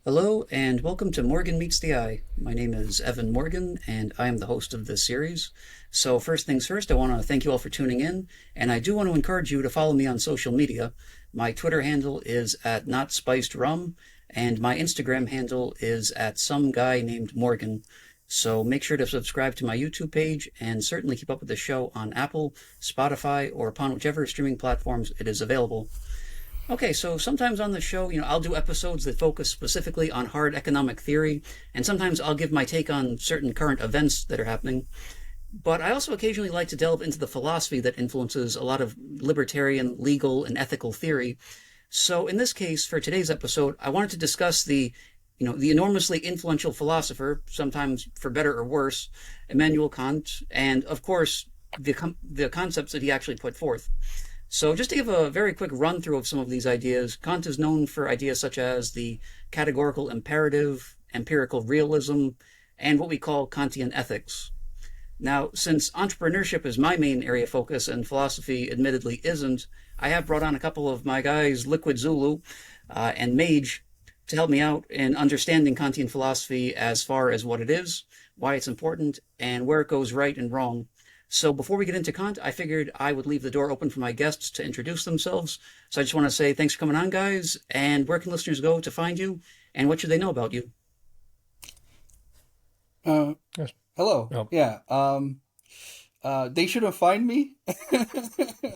Hello, and welcome to Morgan Meets the Eye. My name is Evan Morgan, and I am the host of this series. So, first things first, I want to thank you all for tuning in, and I do want to encourage you to follow me on social media. My Twitter handle is at NotSpicedRum, and my Instagram handle is at some guy named Morgan. So, make sure to subscribe to my YouTube page, and certainly keep up with the show on Apple, Spotify, or upon whichever streaming platforms it is available. Okay, so sometimes on the show, I'll do episodes that focus specifically on hard economic theory, and sometimes I'll give my take on certain current events that are happening. But I also occasionally like to delve into the philosophy that influences a lot of libertarian, legal, and ethical theory. So in this case, for today's episode, I wanted to discuss the enormously influential philosopher, sometimes for better or worse, Immanuel Kant, and of course, the concepts that he actually put forth. So just to give a very quick run through of some of these ideas, Kant is known for ideas such as the categorical imperative, empirical realism, and what we call Kantian ethics. Now, since entrepreneurship is my main area of focus and philosophy admittedly isn't, I have brought on a couple of my guys, Liquid Zulu and Mage, to help me out in understanding Kantian philosophy as far as what it is, why it's important, and where it goes right and wrong. So before we get into Kant, I figured I would leave the door open for my guests to introduce themselves. So I just want to say thanks for coming on, guys, and where can listeners go to find you, and what should they know about you? Yes. Hello. Oh, Yeah. They shouldn't find me.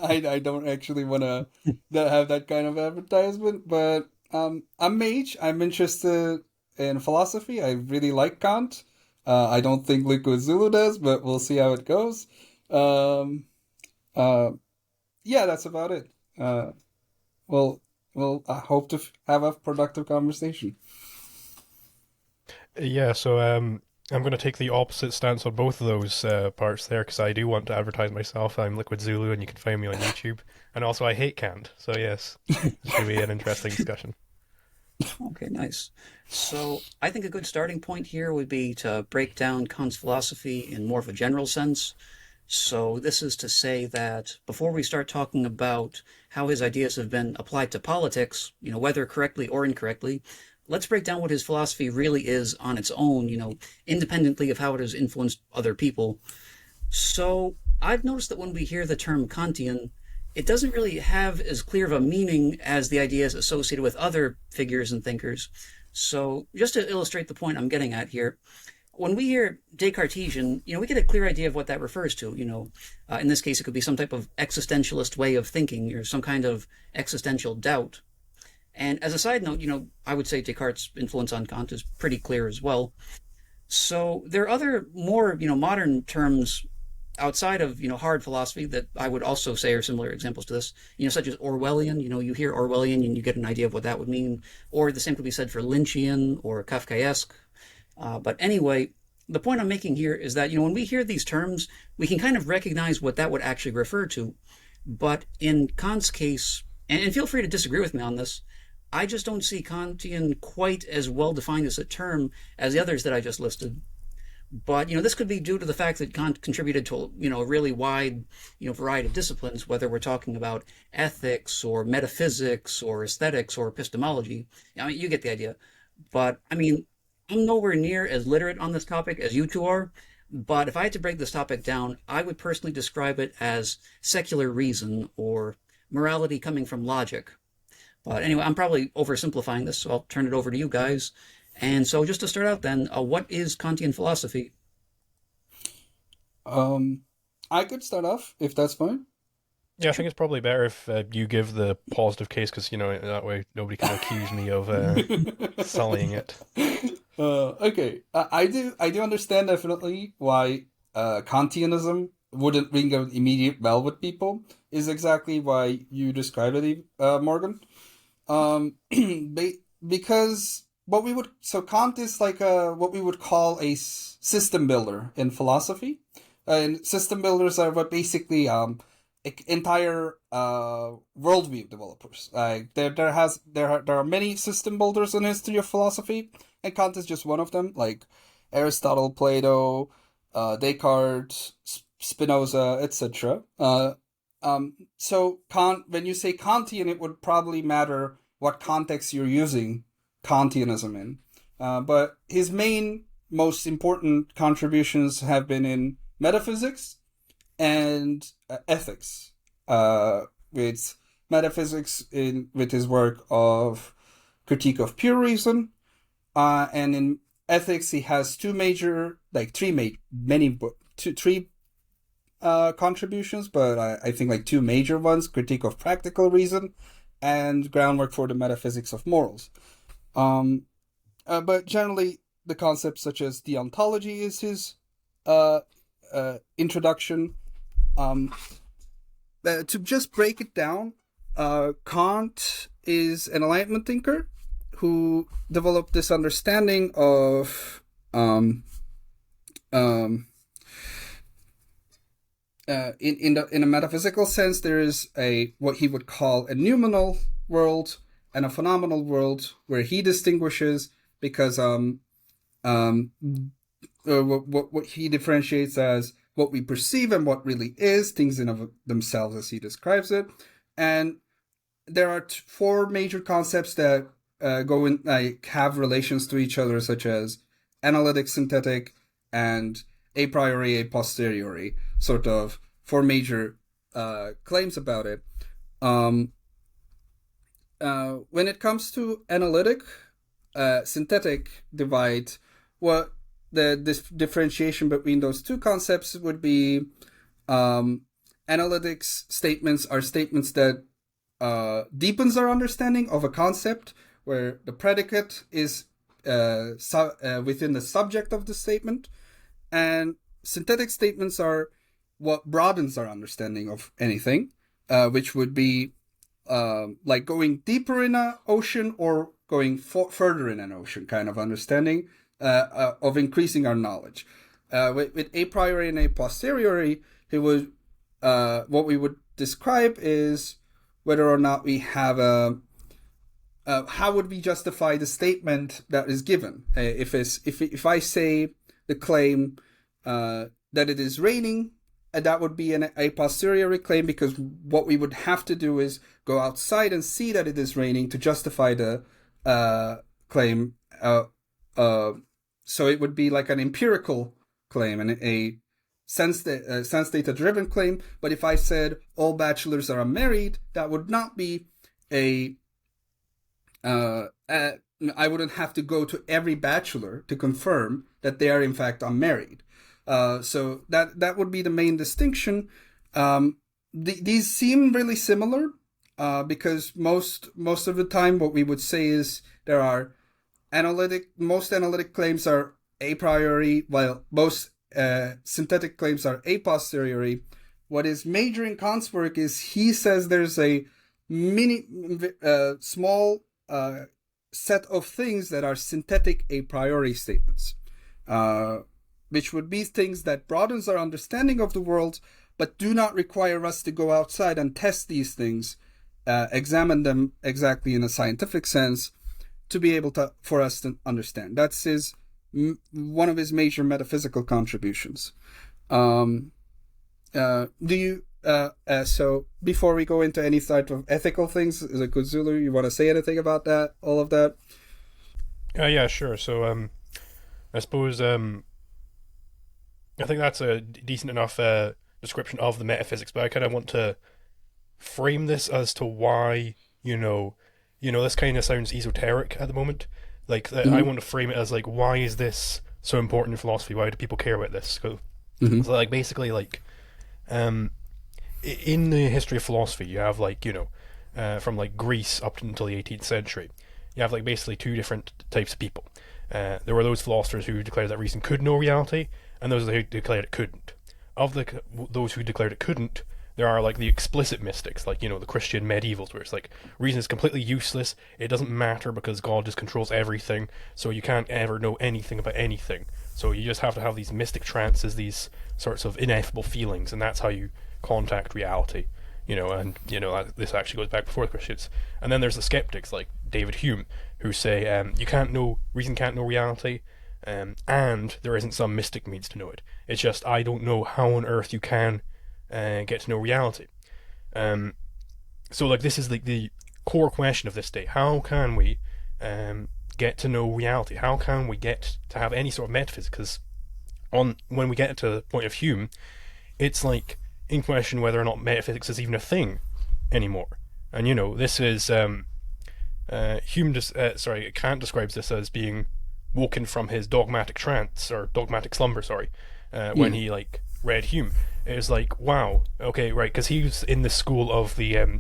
I don't actually want to have that kind of advertisement, but I'm Mage. I'm interested in philosophy. I really like Kant. I don't think Liquid Zulu does, but we'll see how it goes. Um, uh, yeah, that's about it. Well, I hope to have a productive conversation. yeah. I'm going to take the opposite stance on both of those parts there because I do want to advertise myself. I'm Liquid Zulu, and you can find me on YouTube. And also, I hate Kant. So yes, this should be an interesting discussion. Okay, nice. So I think a good starting point here would be to break down Kant's philosophy in more of a general sense. So this is to say that before we start talking about how his ideas have been applied to politics, whether correctly or incorrectly, let's break down what his philosophy really is on its own, independently of how it has influenced other people. So I've noticed that when we hear the term Kantian, it doesn't really have as clear of a meaning as the ideas associated with other figures and thinkers. So just to illustrate the point I'm getting at here, when we hear Descartesian, we get a clear idea of what that refers to. In this case, it could be some type of existentialist way of thinking or some kind of existential doubt. And as a side note, I would say Descartes' influence on Kant is pretty clear as well. So there are other more, modern terms outside of, hard philosophy that I would also say are similar examples to this, such as Orwellian. You hear Orwellian and you get an idea of what that would mean. Or the same could be said for Lynchian or Kafkaesque. But anyway, the point I'm making here is that, when we hear these terms, we can kind of recognize what that would actually refer to. But in Kant's case, and feel free to disagree with me on this, I just don't see Kantian quite as well defined as a term as the others that I just listed. But, this could be due to the fact that Kant contributed to, a really wide, variety of disciplines, whether we're talking about ethics or metaphysics or aesthetics or epistemology. I mean, you get the idea. But, I mean, I'm nowhere near as literate on this topic as you two are. But if I had to break this topic down, I would personally describe it as secular reason or morality coming from logic. But anyway, I'm probably oversimplifying this, so I'll turn it over to you guys. And so just to start out then, what is Kantian philosophy? Um, I could start off if that's fine. Yeah, I think it's probably better if you give the positive case because that way nobody can accuse me of sullying it. Okay, I do understand definitely why Kantianism wouldn't ring out immediate bell with people. Is exactly why you described it, Morgan. Because Kant is like what we would call a system builder in philosophy, and system builders are what basically entire worldview developers. There are many system builders in the history of philosophy, and Kant is just one of them. Like Aristotle, Plato, Descartes, Spinoza, etc. So Kant, when you say Kantian, it would probably matter what context you're using Kantianism in. But his most important contributions have been in metaphysics and ethics. With metaphysics with his work of Critique of Pure Reason, and in ethics he has three contributions, but I think like two major ones: Critique of Practical Reason and Groundwork for the Metaphysics of Morals. But generally, the concepts such as deontology is his introduction. To just break it down, Kant is an Enlightenment thinker who developed this understanding of in a metaphysical sense, there is what he would call a noumenal world and a phenomenal world, where he distinguishes because what he differentiates as what we perceive and what really is, things in of themselves as he describes it. And there are four major concepts that have relations to each other, such as analytic, synthetic, and a priori, a posteriori, sort of four major claims about it. When it comes to analytic, synthetic divide, what the differentiation between those two concepts would be, analytics statements are statements that deepens our understanding of a concept, where the predicate is within the subject of the statement, and synthetic statements are what broadens our understanding of anything, which would be like going deeper in an ocean or going further in an ocean kind of understanding, of increasing our knowledge. With a priori and a posteriori, it would what we would describe is whether or not we have how would we justify the statement that is given. If I say the claim that it is raining, that would be a posteriori claim, because what we would have to do is go outside and see that it is raining to justify the claim. So it would be like an empirical claim and a sense data driven claim. But if I said all bachelors are unmarried, that would not be I wouldn't have to go to every bachelor to confirm that they are in fact unmarried. So that would be the main distinction. These seem really similar, because most of the time what we would say is there are most analytic claims are a priori, while most synthetic claims are a posteriori. What is major in Kant's work is he says there's a small set of things that are synthetic a priori statements, which would be things that broadens our understanding of the world, but do not require us to go outside and test these things, examine them exactly in a scientific sense, to be able for us to understand. That's one of his major metaphysical contributions. So before we go into any type of ethical things, Kuzulu, you want to say anything about that? All of that? Yeah, sure. So I suppose I think that's a decent enough description of the metaphysics, but I kind of want to frame this as to why, this kind of sounds esoteric at the moment. Like, I want to frame it as, like, why is this so important in philosophy? Why do people care about this? So, like, basically, like, in the history of philosophy, you have, like, from, like, Greece up until the 18th century, you have, like, basically two different types of people. There were those philosophers who declared that reason could know reality, and those who declared it couldn't. Of those who declared it couldn't, there are, like, the explicit mystics, like, the Christian medievals, where it's like, reason is completely useless, it doesn't matter because God just controls everything, so you can't ever know anything about anything. So you just have to have these mystic trances, these sorts of ineffable feelings, and that's how you contact reality. This actually goes back before the Christians. And then there's the skeptics, like David Hume, who say, reason can't know reality, and there isn't some mystic means to know it. It's just, I don't know how on earth you can get to know reality. So, like, this is like the core question of this day. How can we get to know reality? How can we get to have any sort of metaphysics? Because when we get to the point of Hume, it's like in question whether or not metaphysics is even a thing anymore. And this is Kant describes this as being woken from his dogmatic trance or dogmatic slumber. When he read Hume, it was like, wow, okay, right, because he was in the school of the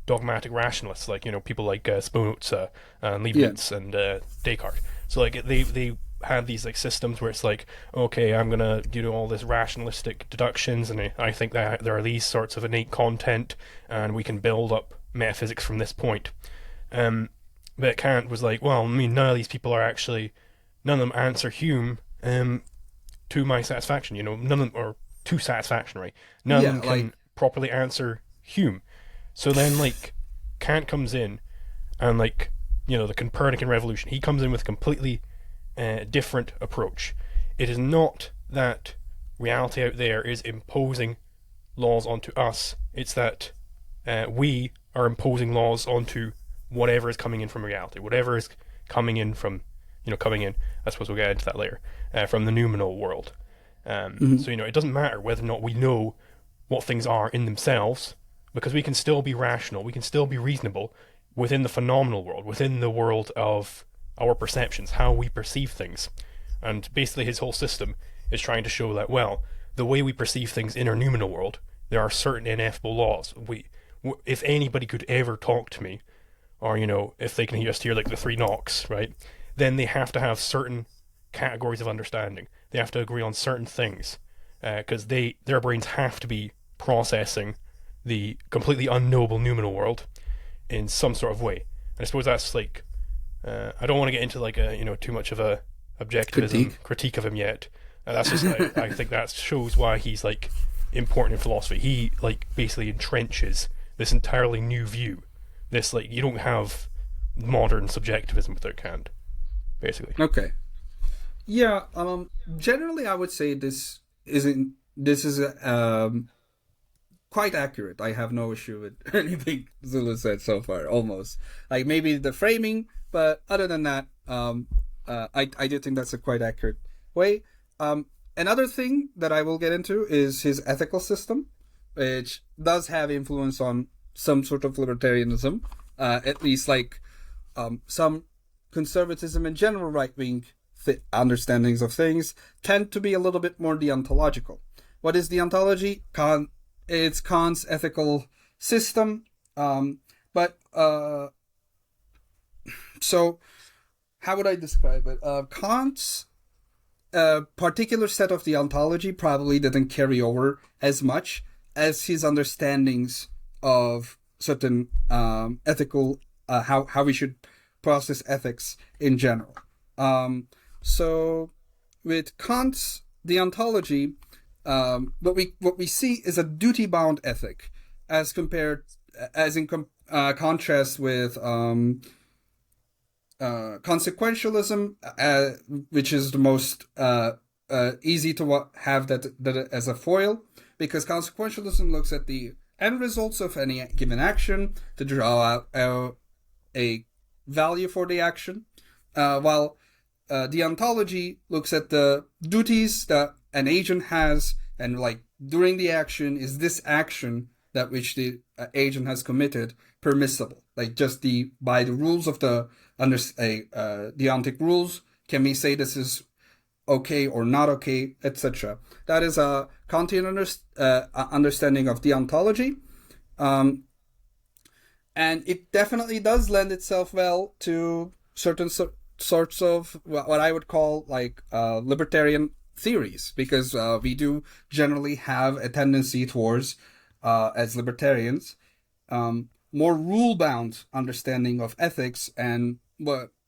dogmatic rationalists, people like Spinoza and Leibniz and Descartes. So they had these systems where it's like, okay, I'm gonna do all this rationalistic deductions, and I think that there are these sorts of innate content, and we can build up metaphysics from this point. But Kant was like, well, I mean, none of them answer Hume to my satisfaction. None of them, or to satisfaction, right? None of them can properly answer Hume. So then, Kant comes in, and the Copernican revolution, he comes in with a completely different approach. It is not that reality out there is imposing laws onto us. It's that we are imposing laws onto whatever is coming in from reality, whatever is coming in from, I suppose we'll get into that later, from the noumenal world. So, it doesn't matter whether or not we know what things are in themselves, because we can still be rational, we can still be reasonable within the phenomenal world, within the world of our perceptions, how we perceive things. And basically his whole system is trying to show that, well, the way we perceive things in our noumenal world, there are certain ineffable laws. If anybody could ever talk to me, or, if they can just hear the three knocks, right, then they have to have certain categories of understanding. They have to agree on certain things, because their brains have to be processing the completely unknowable noumenal world in some sort of way. And I suppose that's I don't want to get into too much of a objectivism critique of him yet. That's just I think that shows why he's important in philosophy. He basically entrenches this entirely new view. This you don't have modern subjectivism without Kant, basically. Okay. Yeah. Generally, I would say this is quite accurate. I have no issue with anything Zulu said so far. Almost maybe the framing, but other than that, I do think that's a quite accurate way. Another thing that I will get into is his ethical system, which does have influence on some sort of libertarianism, at least some conservatism and general right-wing understandings of things tend to be a little bit more deontological. What is deontology? It's Kant's ethical system, so how would I describe it? Kant's particular set of deontology probably didn't carry over as much as his understandings of certain ethical, how we should process ethics in general. So with Kant's deontology, what we see is a duty-bound ethic, as in contrast with consequentialism, which is the most easy to have that as a foil, because consequentialism looks at the end results of any given action to draw out a value for the action, while deontology looks at the duties that an agent has, and during the action, is this action that which the agent has committed permissible? Just by the rules of the deontic rules, can we say this is okay or not okay, etc. That is a Kantian understanding of deontology, and it definitely does lend itself well to certain sorts of what I would call libertarian theories, because we do generally have a tendency towards, as libertarians, more rule-bound understanding of ethics and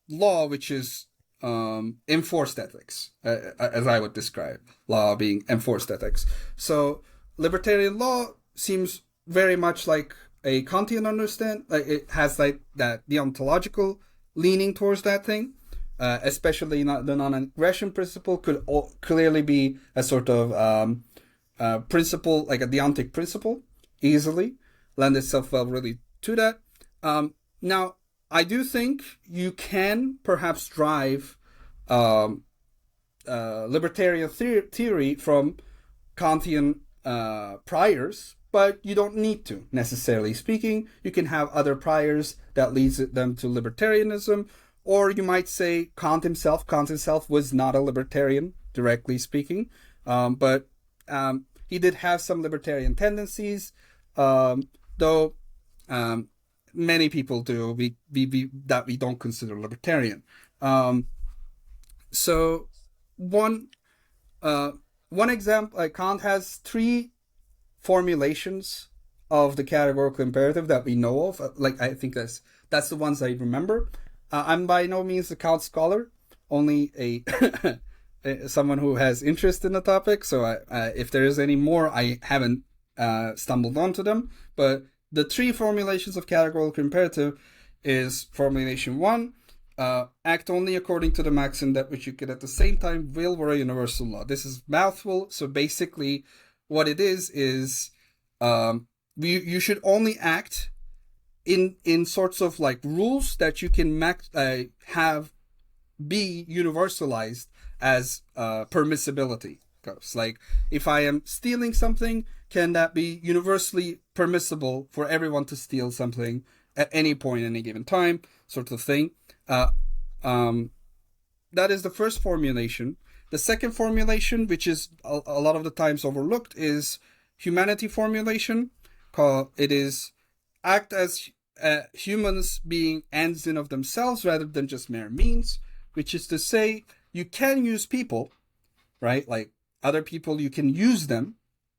law, which is enforced ethics, as I would describe law being enforced ethics. So libertarian law seems very much like a Kantian understand. It has that deontological leaning towards that thing. Especially the non-aggression principle could clearly be a sort of principle, like a deontic principle, easily lend itself well really to that. Now, I do think you can perhaps drive um, libertarian theory from Kantian priors, but you don't need to, necessarily speaking. You can have other priors that leads them to libertarianism, or you might say Kant himself was not a libertarian, directly speaking, but he did have some libertarian tendencies, though many people do that we don't consider libertarian. So one one example, Kant has three formulations of the categorical imperative that we know of. Like, I think that's the ones I remember. I'm by no means a Kant scholar, only a someone who has interest in the topic. So if there is any more, I haven't stumbled onto them. But the three formulations of categorical imperative is formulation one: act only according to the maxim that which you could at the same time will were a universal law. This is mouthful. So basically, what it is you should only act in sorts of like rules that you can have be universalized as permissibility goes. Like, if I am stealing something, can that be universally permissible for everyone to steal something at any point, any given time, sort of thing. That is the first formulation. The second formulation, which is a lot of the times overlooked, is humanity formulation. It is act as humans being ends in of themselves rather than just mere means, which is to say you can use people, right? Like other people, you can use them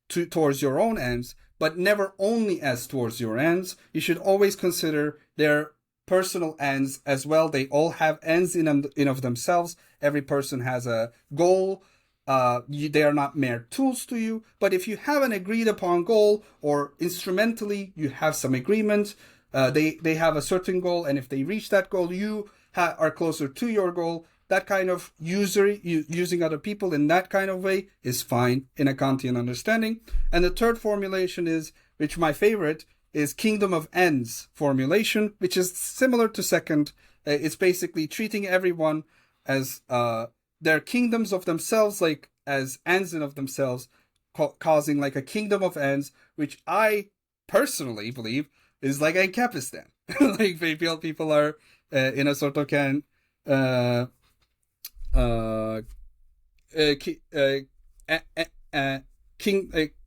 towards your own ends, but never only as towards your ends. You should always consider their personal ends as well. They all have ends in of themselves. Every person has a goal. They are not mere tools to you. But if you have an agreed upon goal, or instrumentally you have some agreement, they have a certain goal, and if they reach that goal, you are closer to your goal. That kind of using other people in that kind of way is fine in a Kantian understanding. And the third formulation is, which my favorite, is kingdom of ends formulation, which is similar to second. It's basically treating everyone as their kingdoms of themselves, like as ends in of themselves, causing like a kingdom of ends, which I personally believe is like a Capistan. Like people are in a sort of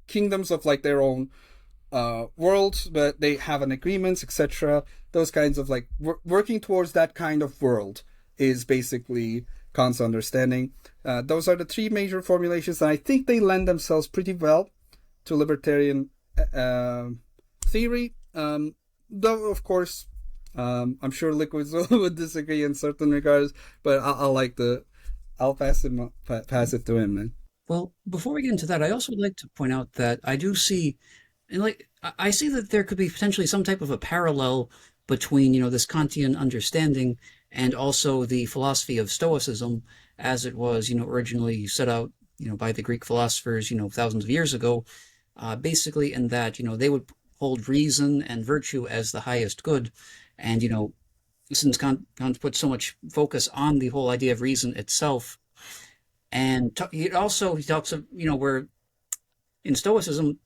kingdoms of like their own worlds, but they have an agreements, etc. Those kinds of like working towards that kind of world is basically Kant's understanding. Those are the three major formulations, and I think they lend themselves pretty well to libertarian theory. Though, of course, I'm sure Liquids would disagree in certain regards, but I'll pass it to him, man. Well, before we get into that, I also would like to point out that I do see, and like I see that there could be potentially some type of a parallel between, this Kantian understanding and also the philosophy of Stoicism as it was, originally set out, by the Greek philosophers, thousands of years ago, basically in that, they would hold reason and virtue as the highest good. And, since Kant put so much focus on the whole idea of reason itself, and he talks of, where in Stoicism,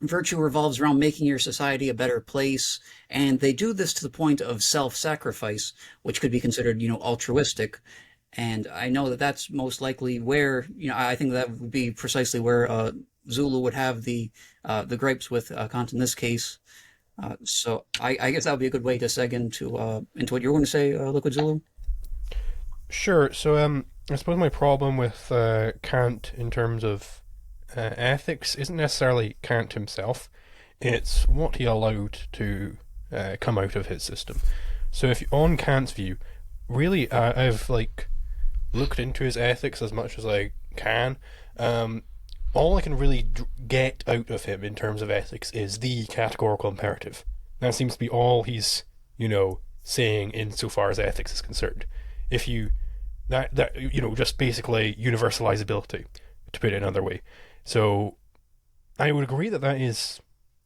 virtue revolves around making your society a better place, and they do this to the point of self-sacrifice, which could be considered, altruistic. And I know that that's most likely where, I think that would be precisely where Zulu would have the gripes with Kant in this case. So I guess that would be a good way to seg into what you were going to say, Liquid Zulu. Sure. So I suppose my problem with Kant in terms of ethics isn't necessarily Kant himself. It's what he allowed to come out of his system. So if on Kant's view, really, I've looked into his ethics as much as I can. All I can really get out of him in terms of ethics is the categorical imperative. That seems to be all he's, saying insofar as ethics is concerned. If you just basically universalizability, to put it another way. So I would agree that is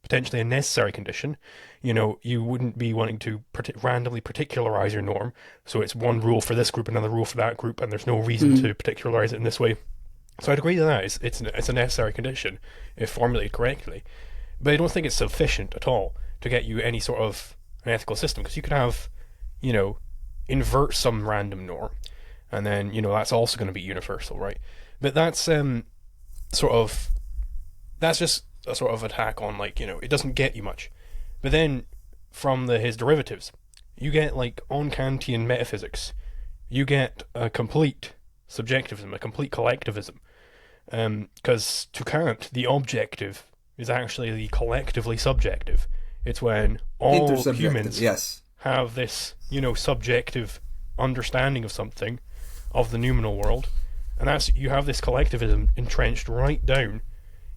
potentially a necessary condition. You know, you wouldn't be wanting to randomly particularize your norm, so it's one rule for this group, another rule for that group, and there's no reason to particularize it in this way. So I'd agree to that. It's a necessary condition if formulated correctly, but I don't think it's sufficient at all to get you any sort of an ethical system, because you could have, you know, invert some random norm, and then, you know, that's also going to be universal, right? But that's that's just a sort of attack on, like, you know, it doesn't get you much. But then from his derivatives, you get, like, on Kantian metaphysics, you get a complete subjectivism, a complete collectivism. Because to Kant, the objective is actually the collectively subjective. It's when all humans have this, you know, subjective understanding of something, of the noumenal world, and that's, you have this collectivism entrenched right down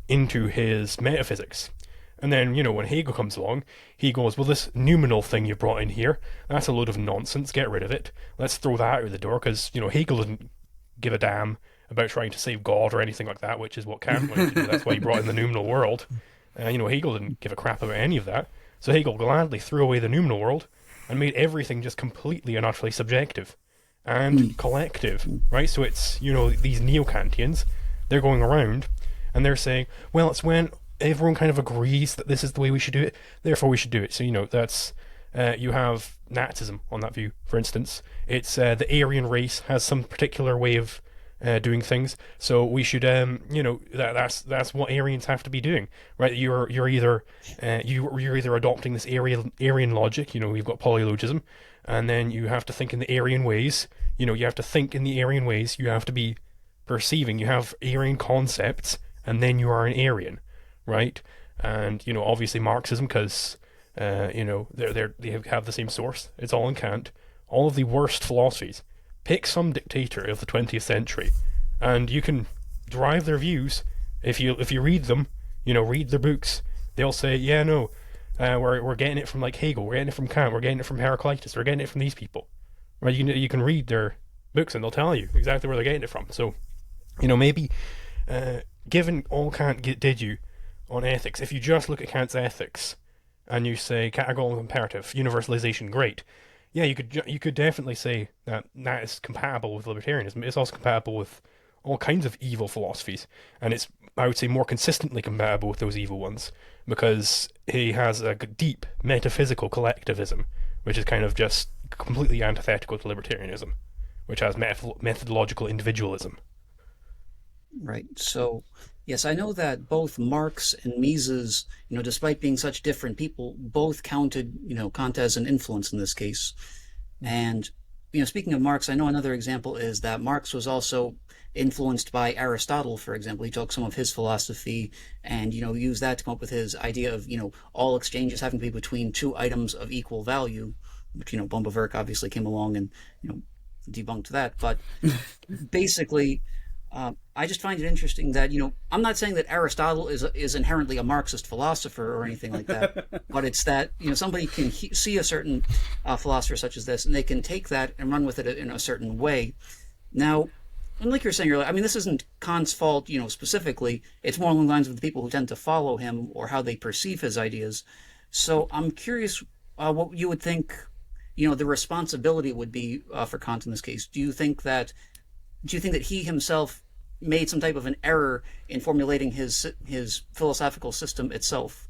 into his metaphysics. And then, you know, when Hegel comes along, he goes, well, this noumenal thing you brought in here, that's a load of nonsense, get rid of it. Let's throw that out the door, because, you know, Hegel didn't give a damn about trying to save God or anything like that, which is what Kant wanted to do. That's why he brought in the noumenal world. You know, Hegel didn't give a crap about any of that. So Hegel gladly threw away the noumenal world and made everything just completely and utterly subjective and collective, right? So it's, you know, these neo-Kantians, they're going around and they're saying, well, it's when everyone kind of agrees that this is the way we should do it, therefore we should do it. So, you know, that's, you have Nazism on that view, for instance. It's the Aryan race has some particular way of doing things, so we should, you know, that's what Aryans have to be doing, right? You're either you're either adopting this Aryan logic, you know, you've got polylogism, and then you have to think in the Aryan ways. You know, you have to think in the Aryan ways. You have to be perceiving. You have Aryan concepts, and then you are an Aryan, right? And, you know, obviously Marxism, because you know, they have the same source. It's all in Kant. All of the worst philosophies. Pick some dictator of the 20th century, and you can derive their views. If you read them, you know, read their books, they'll say, yeah, no, we're getting it from, like, Hegel, we're getting it from Kant, we're getting it from Heraclitus, we're getting it from these people, right? You can read their books and they'll tell you exactly where they're getting it from. So, you know, maybe given all Kant did you on ethics, if you just look at Kant's ethics and you say categorical imperative, universalization, great. Yeah, you could definitely say that is compatible with libertarianism. It's also compatible with all kinds of evil philosophies, and it's, I would say, more consistently compatible with those evil ones, because he has a deep metaphysical collectivism, which is kind of just completely antithetical to libertarianism, which has methodological individualism. Right. So, yes, I know that both Marx and Mises, you know, despite being such different people, both counted, you know, Kant as an influence in this case. And, you know, speaking of Marx, I know another example is that Marx was also influenced by Aristotle, for example. He took some of his philosophy and, you know, used that to come up with his idea of, you know, all exchanges having to be between two items of equal value, which, you know, Bombeverk obviously came along and, you know, debunked that. But basically, I just find it interesting that, you know, I'm not saying that Aristotle is inherently a Marxist philosopher or anything like that, but it's that, you know, somebody can see a certain philosopher such as this, and they can take that and run with it in a certain way. Now, and like you were saying earlier, I mean, this isn't Kant's fault, you know, specifically. It's more along the lines of the people who tend to follow him or how they perceive his ideas. So I'm curious what you would think, you know, the responsibility would be for Kant in this case. Do you think that he himself made some type of an error in formulating his philosophical system itself?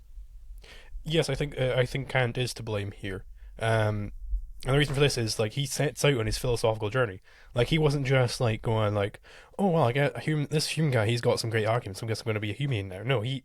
Yes, I think Kant is to blame here. And the reason for this is, like, he sets out on his philosophical journey. Like, he wasn't just, like, going, like, oh, well, I get this Hume guy, he's got some great arguments, I guess I'm going to be a Humean now. No, he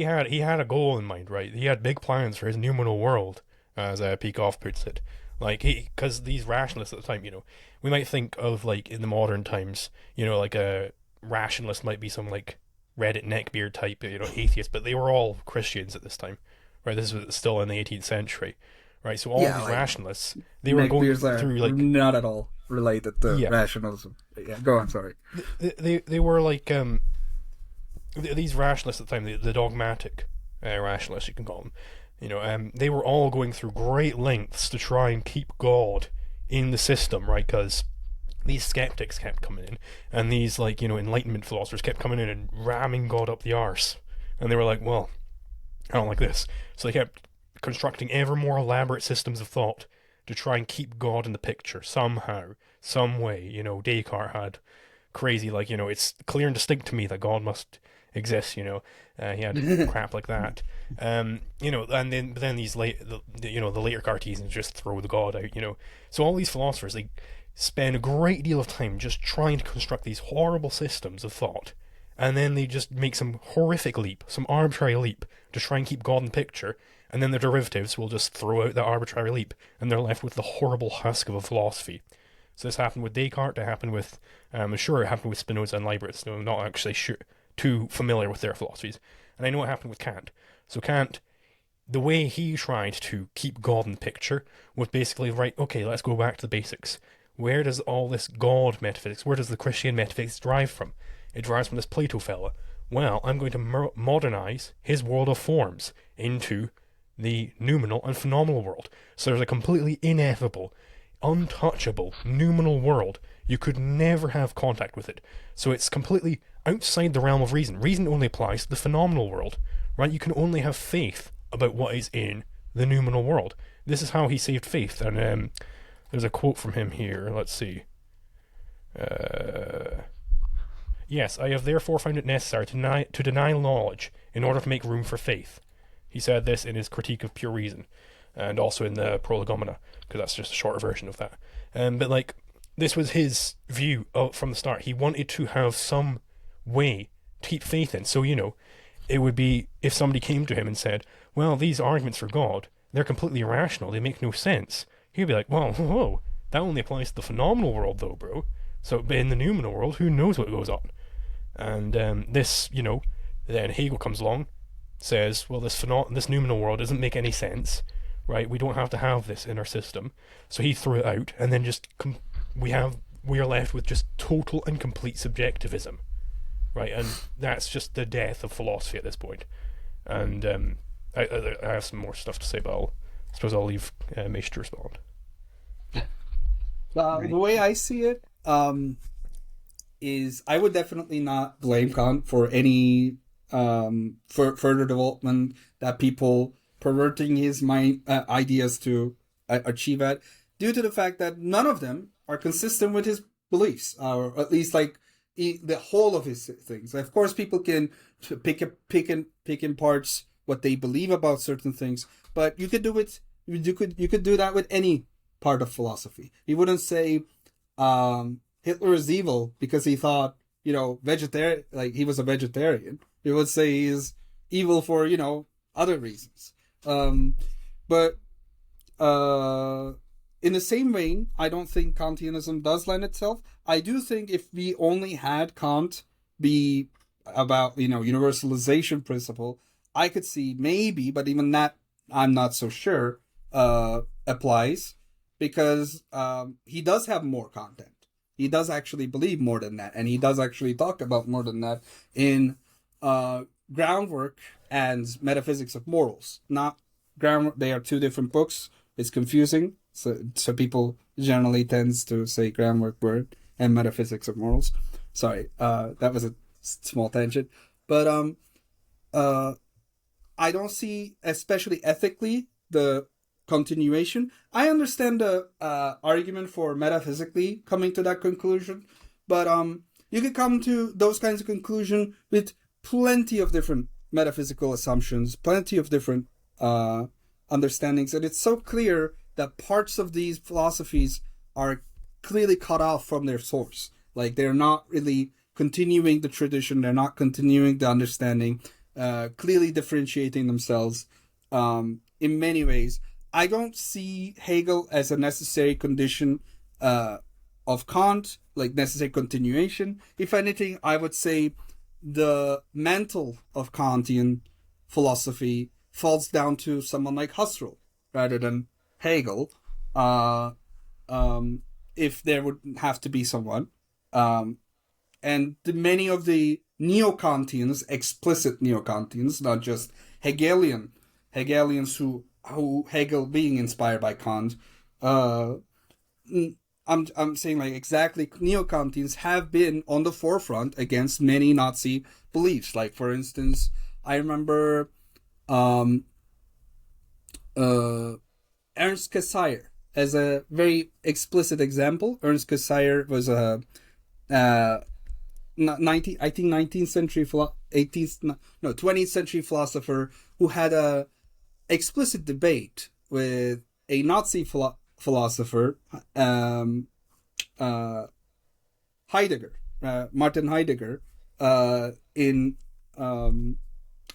had a goal in mind, right? He had big plans for his noumenal world, as Peikoff puts it. Like, because these rationalists at the time, you know, we might think of, like, in the modern times, you know, like a rationalist might be some, like, Reddit neckbeard type, you know, atheist, but they were all Christians at this time, right? This was still in the 18th century, right? So all of these rationalists, they were going through, like, not at all related to rationalism. Yeah, go on, sorry. They were like these rationalists at the time, the dogmatic rationalists, you can call them. You know, they were all going through great lengths to try and keep God in the system, right? Because these skeptics kept coming in, and these, like, you know, Enlightenment philosophers kept coming in and ramming God up the arse. And they were like, well, I don't like this. So they kept constructing ever more elaborate systems of thought to try and keep God in the picture somehow, some way. Descartes had crazy, like, it's clear and distinct to me that God must exist. He had crap like that. And then these the later Cartesians just throw the God out. So all these philosophers, they spend a great deal of time just trying to construct these horrible systems of thought, and then they just make some horrific leap, some arbitrary leap, to try and keep God in the picture, and then the derivatives will just throw out that arbitrary leap, and they're left with the horrible husk of a philosophy. So this happened with Descartes, it happened with, I'm sure it happened with Spinoza and Leibniz, though I'm not actually too familiar with their philosophies. And I know it happened with Kant. So Kant, the way he tried to keep God in the picture was basically, right, okay, let's go back to the basics. Where does all this God metaphysics, where does the Christian metaphysics derive from? It derives from this Plato fella. Well, I'm going to modernize his world of forms into the noumenal and phenomenal world. So there's a completely ineffable, untouchable, noumenal world. You could never have contact with it. So it's completely outside the realm of reason. Reason only applies to the phenomenal world, right? You can only have faith about what is in the noumenal world. This is how he saved faith. And there's a quote from him here. Let's see. Yes, I have therefore found it necessary to deny knowledge in order to make room for faith. He said this in his Critique of Pure Reason, and also in the Prolegomena, because that's just a shorter version of that. But like, this was his view from the start. He wanted to have some way to keep faith in. So, it would be if somebody came to him and said, well, these arguments for God, they're completely irrational, they make no sense. He'd be like, well, whoa, that only applies to the phenomenal world though, bro. So in the noumenal world, who knows what goes on? And this, then Hegel comes along, says, well, this noumenal world doesn't make any sense, right? We don't have to have this in our system. So he threw it out, and then just we are left with just total and complete subjectivism, right? And that's just the death of philosophy at this point. And I have some more stuff to say, but I suppose I'll leave Mesh to respond. The way I see it is I would definitely not blame Kant for any for further development that people perverting his mind ideas to achieve at, due to the fact that none of them are consistent with his beliefs, or at least like the whole of his things. Of course, people can pick in parts what they believe about certain things, but you could do it. You could do that with any part of philosophy. You wouldn't say Hitler is evil because he thought vegetarian, like he was a vegetarian. You would say he's evil for other reasons. But in the same vein, I don't think Kantianism does lend itself. I do think if we only had Kant be about universalization principle, I could see maybe, but even that I'm not so sure applies, because he does have more content. He does actually believe more than that, and he does actually talk about more than that in Groundwork and Metaphysics of Morals. Not Groundwork; they are two different books. It's confusing, so people generally tends to say Groundwork word and Metaphysics of Morals. Sorry, that was a small tangent, but I don't see, especially ethically, the continuation. I understand the argument for metaphysically coming to that conclusion, but you could come to those kinds of conclusion with plenty of different metaphysical assumptions, plenty of different understandings, and it's so clear that parts of these philosophies are clearly cut off from their source. Like, they're not really continuing the tradition, they're not continuing the understanding, clearly differentiating themselves in many ways. I don't see Hegel as a necessary condition of Kant, like necessary continuation. If anything, I would say the mantle of Kantian philosophy falls down to someone like Husserl rather than Hegel, if there would have to be someone. And many of the neo-Kantians, explicit neo-Kantians, not just Hegelians who Hegel being inspired by Kant, I'm saying like exactly neo-Kantians have been on the forefront against many Nazi beliefs. Like, for instance, I remember um, Ernst Cassirer as a very explicit example. Ernst Cassirer was a 19th century 20th century philosopher who had a explicit debate with a Nazi philosopher, Heidegger, Martin Heidegger.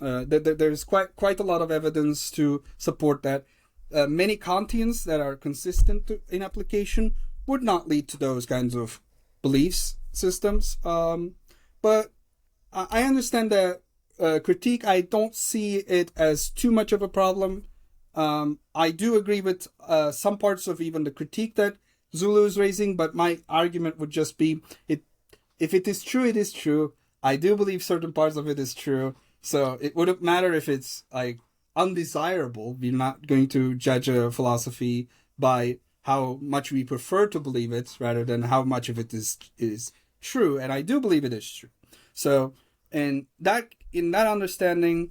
There's quite a lot of evidence to support that. Many Kantians that are consistent in application would not lead to those kinds of beliefs systems. But I understand that critique. I don't see it as too much of a problem. I do agree with some parts of even the critique that Zulu is raising, but my argument would just be, if it is true, it is true. I do believe certain parts of it is true. So it wouldn't matter if it's like undesirable. We're not going to judge a philosophy by how much we prefer to believe it rather than how much of it is true. And I do believe it is true. So in that understanding,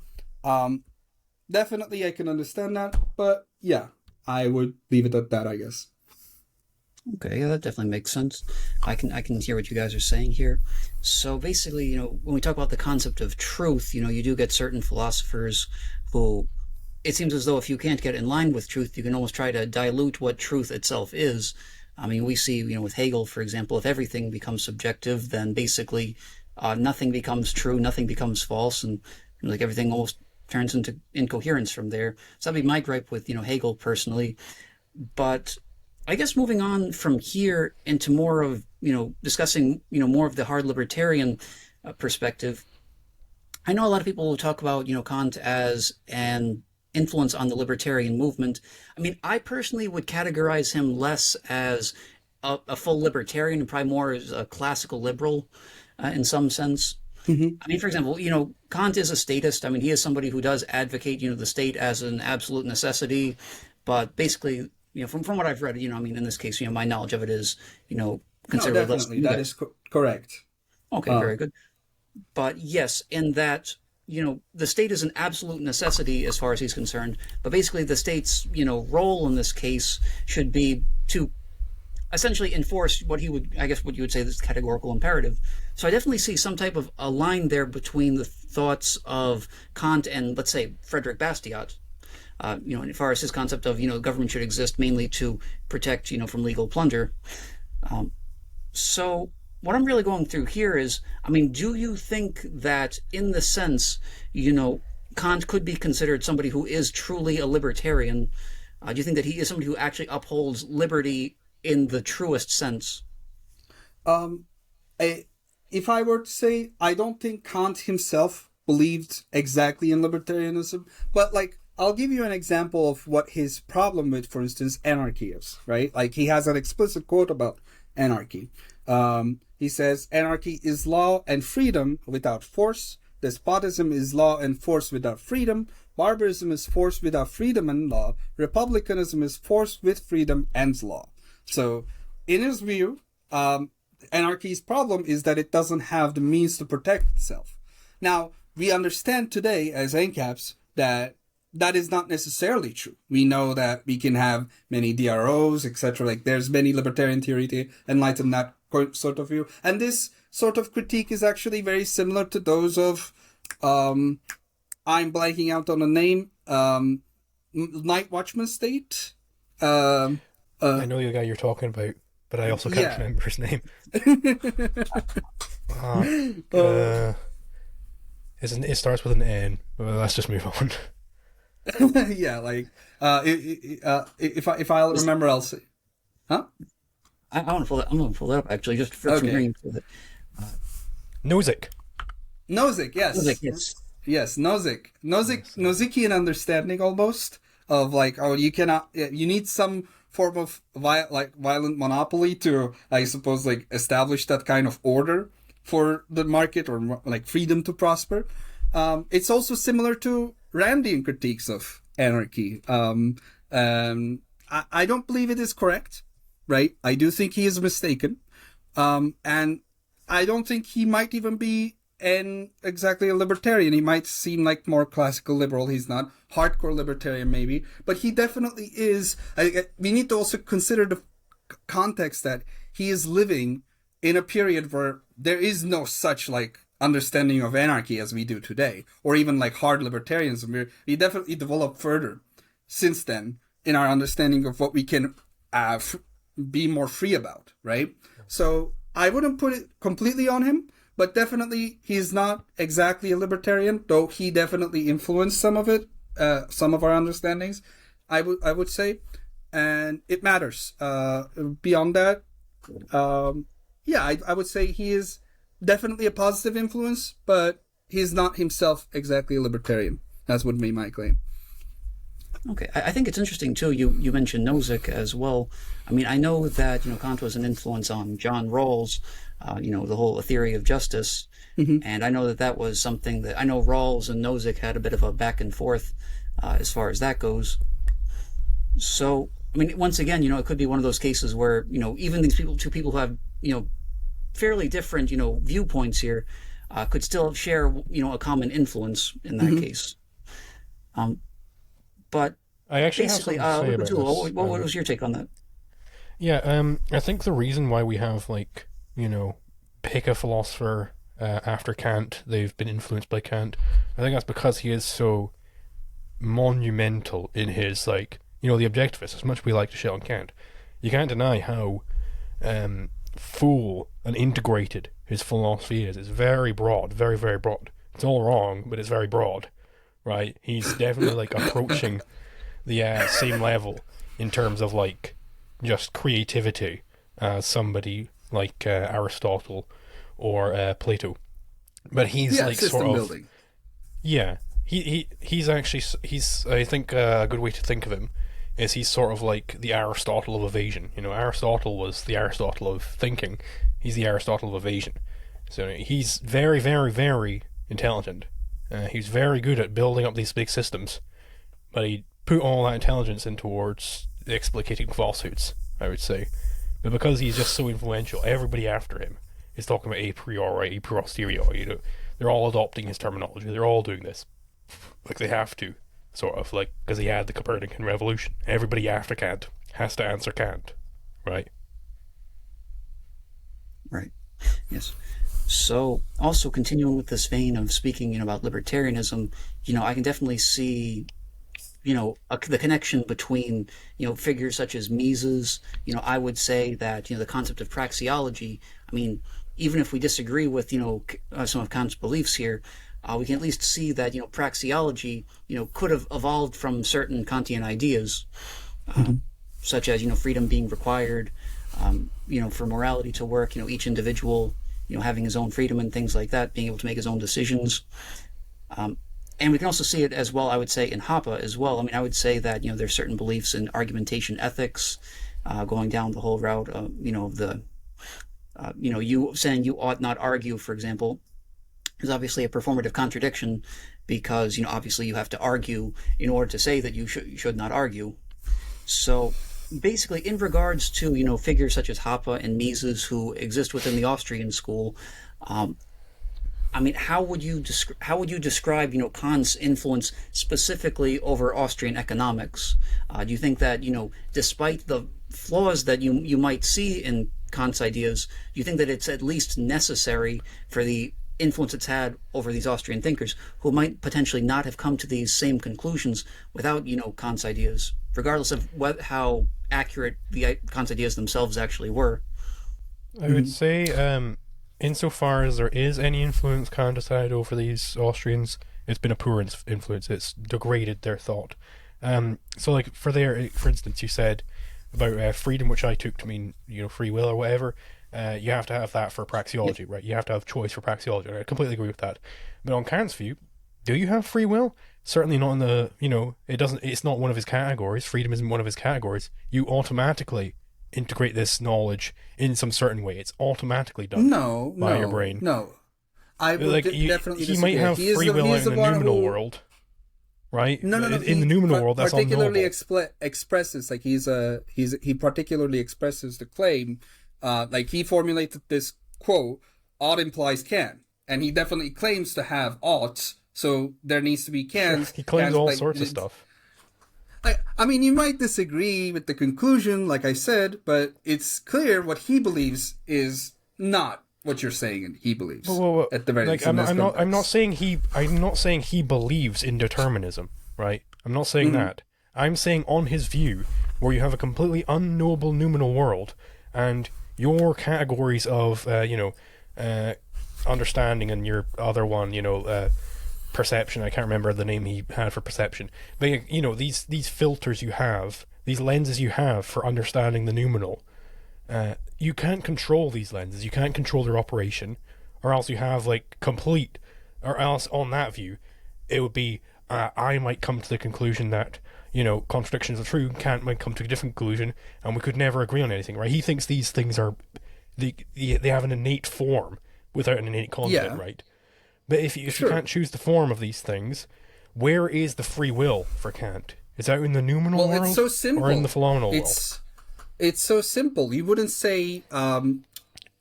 definitely I can understand that. But yeah, I would leave it at that, I guess. Okay, yeah, that definitely makes sense. I can hear what you guys are saying here. So basically, when we talk about the concept of truth, you do get certain philosophers who, it seems as though if you can't get in line with truth, you can almost try to dilute what truth itself is. I mean, we see, with Hegel, for example, if everything becomes subjective, then basically nothing becomes true, nothing becomes false, and like everything almost turns into incoherence from there. So that'd be my gripe with, Hegel personally. But I guess moving on from here into more of, discussing, more of the hard libertarian perspective, I know a lot of people will talk about, Kant as an influence on the libertarian movement. I mean, I personally would categorize him less as a full libertarian and probably more as a classical liberal in some sense. Mm-hmm. I mean, for example, Kant is a statist. I mean, he is somebody who does advocate, the state as an absolute necessity, but basically, from what I've read, I mean, in this case, my knowledge of it is, considerably less. No, definitely, that is correct. Okay, very good. But yes, in that, the state is an absolute necessity as far as he's concerned, but basically the state's, role in this case should be to essentially enforce what you would say is categorical imperative. So I definitely see some type of a line there between the thoughts of Kant and, let's say, Frederick Bastiat. As far as his concept of, government should exist mainly to protect, from legal plunder. So what I'm really going through here is, I mean, do you think that in the sense, Kant could be considered somebody who is truly a libertarian? Do you think that he is somebody who actually upholds liberty in the truest sense? If I were to say, I don't think Kant himself believed exactly in libertarianism, but I'll give you an example of what his problem with, for instance, anarchy is, right? Like, he has an explicit quote about anarchy. He says, anarchy is law and freedom without force. Despotism is law and force without freedom. Barbarism is force without freedom and law. Republicanism is force with freedom and law. So, in his view, anarchy's problem is that it doesn't have the means to protect itself. Now, we understand today as ANCAPs that is not necessarily true. We know that we can have many DROs, etc. Like, there's many libertarian theory to enlighten that sort of view. And this sort of critique is actually very similar to those of, I'm blanking out on the name, Night Watchman State. I know the guy you're talking about, but I also can't remember his name. It starts with an N. Well, let's just move on. Yeah, if I'll remember, I'll say. Huh? I'm going to pull that up, actually, just for some hearing. Nozick. Nozick, yes. Nozick, yes. Yes, Nozick. Nozikian understanding almost of you cannot, you need some form of violent monopoly to, I suppose, establish that kind of order for the market, or freedom to prosper. It's also similar to Randian critiques of anarchy. I don't believe it is correct, right? I do think he is mistaken. And I don't think he might even be and exactly a libertarian. He might seem like more classical liberal. He's not hardcore libertarian, maybe, but he definitely is. We need to also consider the context that he is living in a period where there is no such like understanding of anarchy as we do today, or even like hard libertarianism. We definitely developed further since then in our understanding of what we can be more free about, right? So I wouldn't put it completely on him, but definitely he's not exactly a libertarian, though he definitely influenced some of it, some of our understandings, I would say, and it matters. Beyond that, I would say he is definitely a positive influence, but he's not himself exactly a libertarian. That would be my claim. Okay, I think it's interesting too. You mentioned Nozick as well. I mean, I know that Kant was an influence on John Rawls. The whole theory of justice, and I know that was something that I know Rawls and Nozick had a bit of a back and forth as far as that goes. So, I mean, once again, it could be one of those cases where even these two people who have fairly different viewpoints here could still share a common influence in that case. But I actually basically, have something to say about this. What was your take on that? Yeah, I think the reason why we have pick a philosopher after Kant, they've been influenced by Kant, I think that's because he is so monumental in his the objectivist. As much as we like to shit on Kant, you can't deny how full and integrated his philosophy is. It's very broad, very, very broad. It's all wrong, but it's very broad, right? He's definitely approaching the same level in terms of just creativity as somebody like Aristotle or Plato, but he's sort of building. Yeah, he's I think a good way to think of him is he's sort of like the Aristotle of evasion. Aristotle was the Aristotle of thinking. He's the Aristotle of evasion. So he's very, very, very intelligent. He's very good at building up these big systems, but he put all that intelligence in towards explicating falsehoods, I would say. But because he's just so influential, everybody after him is talking about a priori, a posteriori. They're all adopting his terminology. They're all doing this. They have to, sort of, because he had the Copernican revolution. Everybody after Kant has to answer Kant, right? Right. Yes. So, also continuing with this vein of speaking, about libertarianism, I can definitely see the connection between, figures such as Mises. I would say that, the concept of praxeology, I mean, even if we disagree with, some of Kant's beliefs here, we can at least see that, praxeology, could have evolved from certain Kantian ideas, such as, freedom being required, for morality to work, each individual, having his own freedom and things like that, being able to make his own decisions. And we can also see it as well, I would say, in Hoppe as well. I mean, I would say that, there's certain beliefs in argumentation ethics, going down the whole route of, you saying you ought not argue, for example, is obviously a performative contradiction because, obviously you have to argue in order to say that you should not argue. So basically, in regards to, figures such as Hoppe and Mises who exist within the Austrian school, I mean, how would you describe, Kant's influence specifically over Austrian economics? Do you think that, despite the flaws that you might see in Kant's ideas, do you think that it's at least necessary for the influence it's had over these Austrian thinkers who might potentially not have come to these same conclusions without, Kant's ideas, regardless of how accurate Kant's ideas themselves actually were? I would say, insofar as there is any influence Kant has had over these Austrians, it's been a poor influence. It's degraded their thought. So, for instance, you said about freedom, which I took to mean free will or whatever. You have to have that for praxeology, right? You have to have choice for praxeology. And I completely agree with that. But on Kant's view, do you have free will? Certainly not in the It's not one of his categories. Freedom isn't one of his categories. You automatically integrate this knowledge in some certain way. It's automatically done by your brain. No, I would definitely he might have free will in the noumenal world, right? No. In the noumenal world, that's particularly expresses he particularly expresses the claim. He formulated this quote: "Odd implies can." and he definitely claims to have oughts. So there needs to be cans. He claims cans, all like, sorts of stuff. I mean, you might disagree with the conclusion, like I said, but it's clear what he believes is not what you're saying he believes. Whoa. At the very like, least, I'm not saying he believes in determinism, right? I'm not saying that. I'm saying on his view, where you have a completely unknowable noumenal world, and your categories of understanding and your other one, perception. I can't remember the name he had for perception. But these filters you have, these lenses you have for understanding the noumenal. You can't control these lenses. You can't control their operation, or else you have or else on that view, it would be I might come to the conclusion that contradictions are true. Kant might come to a different conclusion, and we could never agree on anything. Right? He thinks these things are they have an innate form without an innate content. Right? But if you can't choose the form of these things, where is the free will for Kant? Is that in the noumenal world, it's so simple. Or in the phenomenal world? It's so simple. You wouldn't say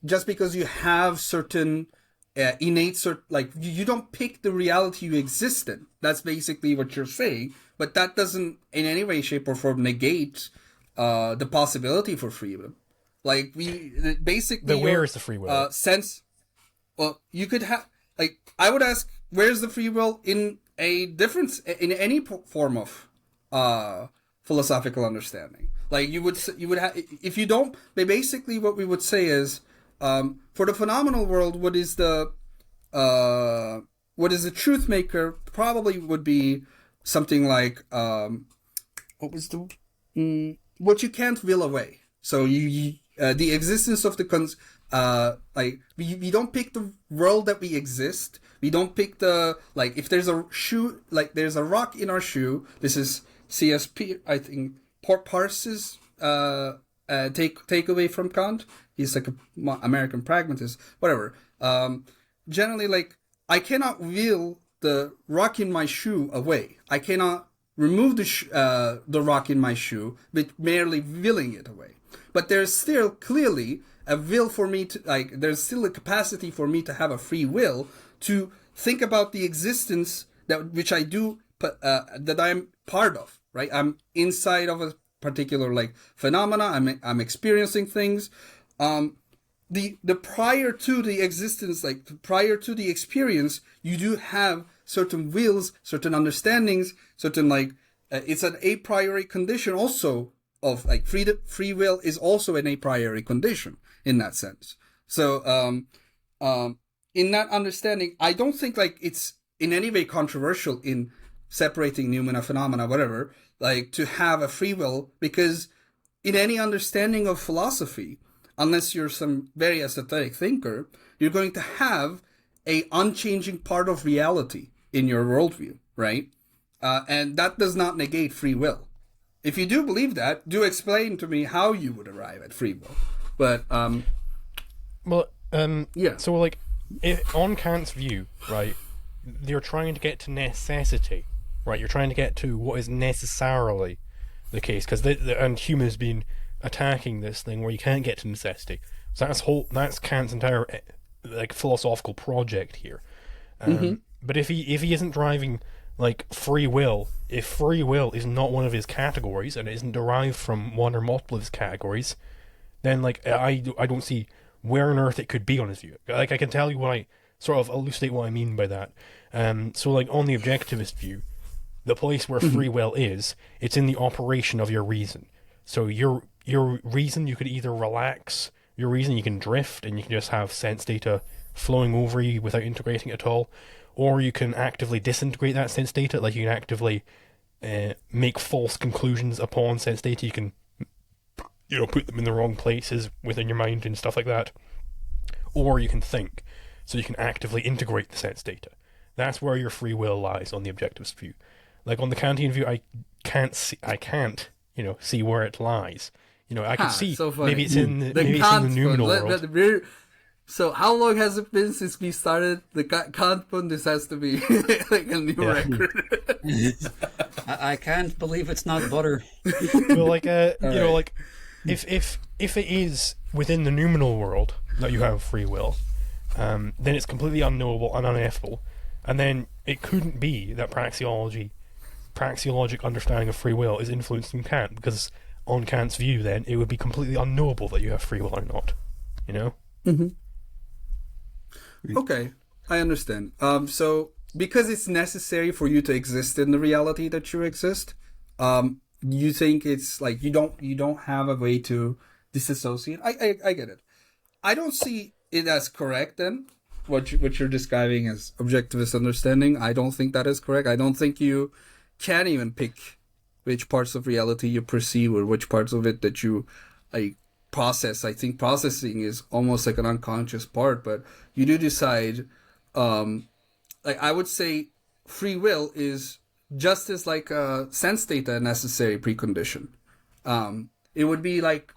just because you have certain innate you don't pick the reality you exist in. That's basically what you're saying. But that doesn't in any way, shape, or form negate the possibility for free will. Like we basically. But where is the free will? Well, you could have. I would ask, where's the free will in a difference in any form of philosophical understanding? Like you would have, if you don't. Basically, what we would say is, for the phenomenal world, what is the truth maker? Probably would be something like what you can't will away. So the existence of the we don't pick the world that we exist. We don't pick if there's a shoe, there's a rock in our shoe. This is CSP, I think, Parse's takeaway from Kant. He's like an American pragmatist, whatever. Generally, I cannot will the rock in my shoe away. I cannot remove the rock in my shoe, but merely willing it away. But there's still clearly a will for me to there's still a capacity for me to have a free will to think about the existence which I do that I'm part of, right? I'm inside of a particular phenomena. I'm experiencing things. The prior to the existence, prior to the experience, you do have certain wills, certain understandings, certain it's an a priori condition also of free will is also an a priori condition in that sense. So in that understanding, I don't think it's in any way controversial in separating noumena, phenomena, whatever, to have a free will, because in any understanding of philosophy, unless you're some very esoteric thinker, you're going to have a unchanging part of reality in your worldview, right? And that does not negate free will. If you do believe that, do explain to me how you would arrive at free will. But yeah. So on Kant's view, right, you're trying to get to necessity, right? You're trying to get to what is necessarily the case, because and Hume has been attacking this thing where you can't get to necessity. So that's Kant's entire philosophical project here. But if he isn't driving free will, if free will is not one of his categories and it isn't derived from one or multiple of his categories, then I don't see where on earth it could be on his view. I can tell you what I sort of elucidate what I mean by that. So on the objectivist view, the place where free will is, it's in the operation of your reason. So your reason, you could either relax your reason, you can drift and you can just have sense data flowing over you without integrating it at all, or you can actively disintegrate that sense data, you can actively make false conclusions upon sense data. You can put them in the wrong places within your mind and stuff like that. Or you can think, so you can actively integrate the sense data. That's where your free will lies on the objectivist view. On the Kantian view, I can't see where it lies. I can see so maybe it's in the noumenal world. So how long has it been since we started the Kant fund? This has to be a new record. I can't believe it's not butter. Well, if it is within the noumenal world that you have free will, then it's completely unknowable and ineffable. And then it couldn't be that praxeologic understanding of free will is influencing Kant, because on Kant's view, then it would be completely unknowable that you have free will or not. You know? Mm-hmm. Okay, I understand. So because it's necessary for you to exist in the reality that you exist, you think it's like you don't have a way to disassociate. I get it. I don't see it as correct then. What you're describing as objectivist understanding, I don't think that is correct. I don't think you can even pick which parts of reality you perceive or which parts of it that you like process. I think processing is almost like an unconscious part, but you do decide. Like I would say, free will is just as like a sense data necessary precondition. It would be like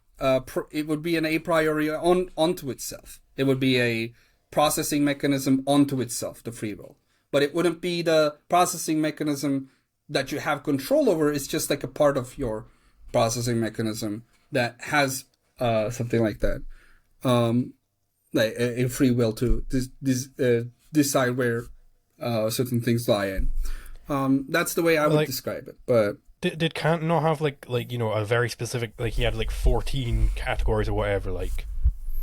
it would be an a priori onto itself. It would be a processing mechanism onto itself, the free will. But it wouldn't be the processing mechanism that you have control over. It's just like a part of your processing mechanism that has something like that, like a free will to decide where certain things lie in. That's the way I would describe it. But did Kant not have like a very specific, like he had like 14 categories or whatever? Like,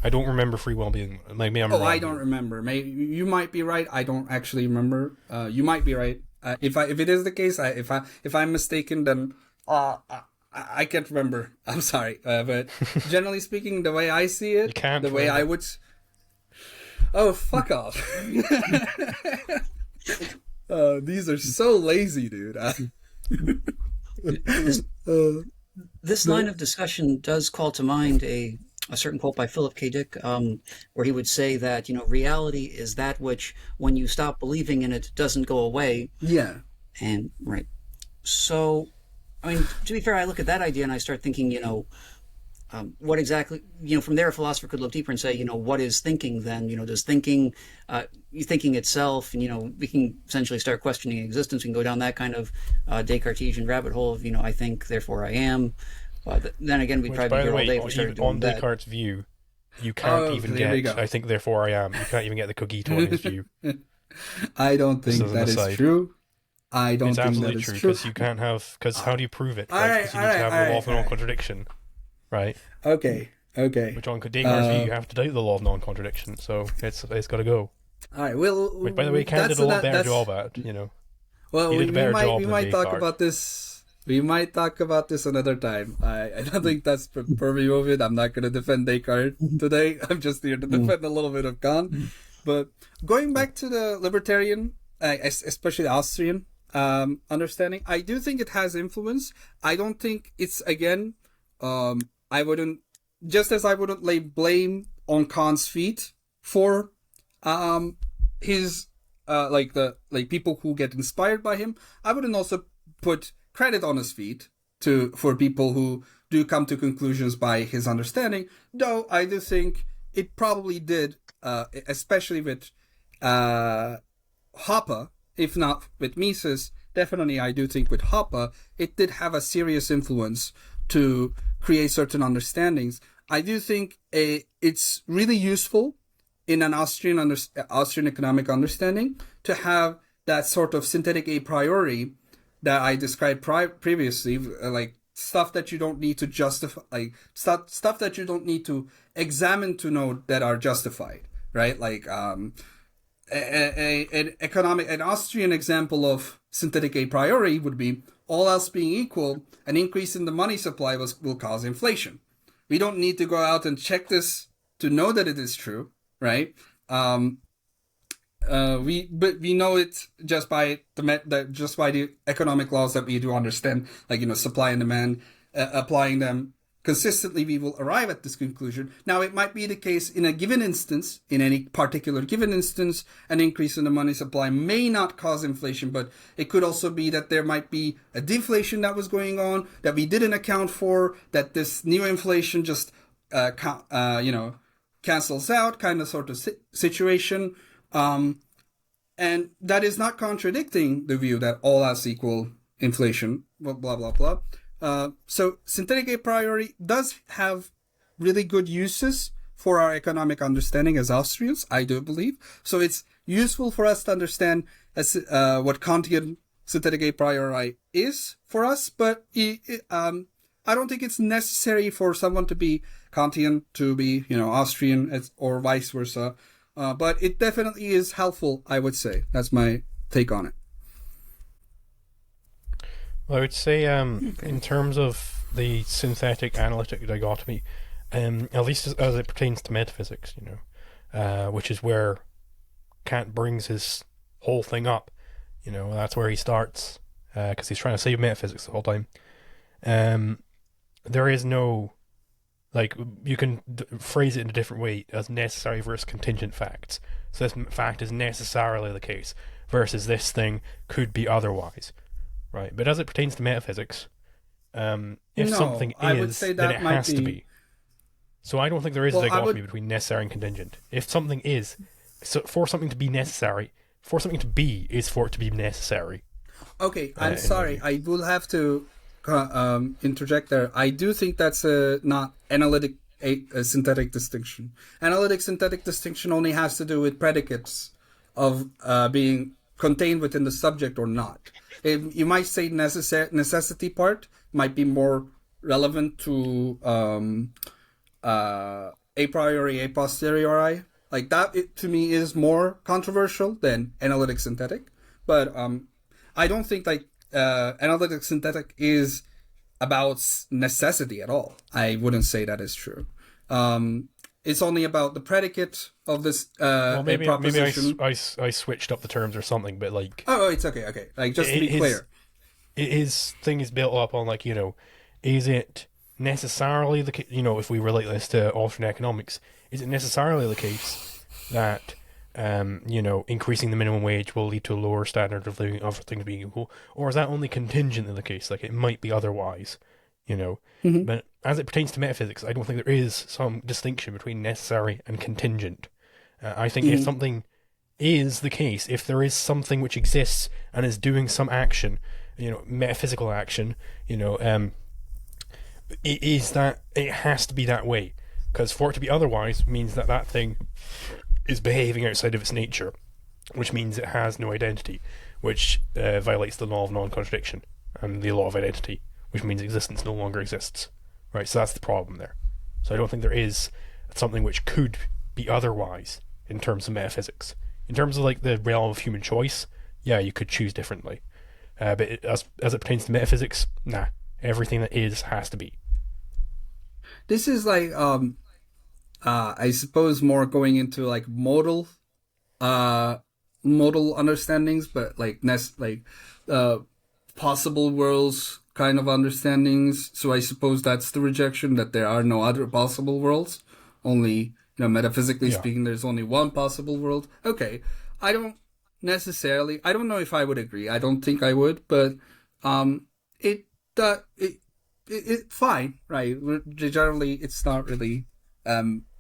I don't remember free will being like me. I'm wrong. I don't remember. Maybe you might be right. I don't actually remember. You might be right. If it is the case, if I'm mistaken, then I can't remember. I'm sorry, but generally speaking, the way I see it, the way I would. Oh, fuck off! These are so lazy, dude. This line of discussion does call to mind a certain quote by Philip K. Dick, where he would say that, reality is that which, when you stop believing in it, doesn't go away. Yeah. And, right. So, I mean, to be fair, I look at that idea and I start thinking, what exactly, from there a philosopher could look deeper and say, what is thinking then? Does thinking, thinking itself, and, we can essentially start questioning existence. We can go down that kind of Descartesian rabbit hole of, I think, therefore I am. But then again, we'd probably be here all day if we started doing that. On Descartes' view, you can't even get, I think, therefore I am. You can't even get the cogito in his view. I don't think that is true. I don't think that is true. Because you can't have, because how do you prove it? Because you need to have the law of non-contradiction, right? Okay. Which on Descartes' view, you have to doubt the law of non-contradiction, so it's got to go. All right, well... Which, by the way, Kant did a lot better job at, Well, he did a better job than might talk Descartes. about this... We might talk about this another time. I don't think that's purview of it. I'm not going to defend Descartes today. I'm just here to defend a little bit of Kant. But going back to the libertarian, especially the Austrian understanding, I do think it has influence. I don't think it's, again, I wouldn't, just as I wouldn't lay blame on Kant's feet for his, people who get inspired by him, I wouldn't also put credit on his feet for people who do come to conclusions by his understanding, though I do think it probably did, especially with Hoppe, if not with Mises. Definitely I do think with Hoppe, it did have a serious influence to create certain understandings. I do think it's really useful in an Austrian economic understanding to have that sort of synthetic a priori that I described previously, like stuff that you don't need to justify, like stuff that you don't need to examine to know that are justified, right? Like an Austrian example of synthetic a priori would be, all else being equal, an increase in the money supply will cause inflation. We don't need to go out and check this to know that it is true, right? We know it just by the economic laws that we do understand, like supply and demand, applying them consistently, we will arrive at this conclusion. Now, it might be the case in a given instance, in any particular given instance, an increase in the money supply may not cause inflation, but it could also be that there might be a deflation that was going on that we didn't account for, that this new inflation just cancels out, kind of sort of situation. And that is not contradicting the view that all else equal inflation, blah, blah, blah, blah. So synthetic a priori does have really good uses for our economic understanding as Austrians, I do believe. So it's useful for us to understand what Kantian synthetic a priori is for us, but I don't think it's necessary for someone to be Kantian to be, Austrian, or vice versa. But it definitely is helpful, I would say. That's my take on it. Well, I would say, in terms of the synthetic analytic dichotomy, at least as it pertains to metaphysics, which is where Kant brings his whole thing up. That's where he starts, because he's trying to save metaphysics the whole time. There is no, you can phrase it in a different way as necessary versus contingent facts. So this fact is necessarily the case versus this thing could be otherwise, right? But as it pertains to metaphysics, if something is, then it has to be. So I don't think there is a dichotomy between necessary and contingent. If something is, so for something to be necessary, for something to be is for it to be necessary. Okay, I'm sorry. I will have to interject there. I do think that's not analytic a synthetic distinction. Analytic synthetic distinction only has to do with predicates of being contained within the subject or not. You might say necessity part might be more relevant to a priori, a posteriori. Like that, to me, is more controversial than analytic synthetic. But I don't think analytic synthetic is about necessity at all. I wouldn't say that is true. It's only about the predicate of this proposition. Maybe I switched up the terms or something, but Oh, it's okay. Okay, just to be clear, his thing is built up on is it necessarily the if we relate this to Austrian economics, is it necessarily the case that increasing the minimum wage will lead to a lower standard of living, other things being equal, or is that only contingently the case? It might be otherwise, Mm-hmm. But as it pertains to metaphysics, I don't think there is some distinction between necessary and contingent. I think if something is the case, if there is something which exists and is doing some action, metaphysical action, it has to be that way. Because for it to be otherwise means that thing is behaving outside of its nature, which means it has no identity, which violates the law of non-contradiction and the law of identity, which means existence no longer exists. Right, so that's the problem there. So I don't think there is something which could be otherwise in terms of metaphysics. In terms of the realm of human choice, yeah, you could choose differently. But as it pertains to metaphysics, nah, everything that is has to be. This is I suppose more going into modal understandings, but possible worlds kind of understandings. So I suppose that's the rejection, that there are no other possible worlds. Only, metaphysically speaking, there's only one possible world. Okay, I don't know if I would agree. I don't think I would, but it's fine, right? Generally, it's not really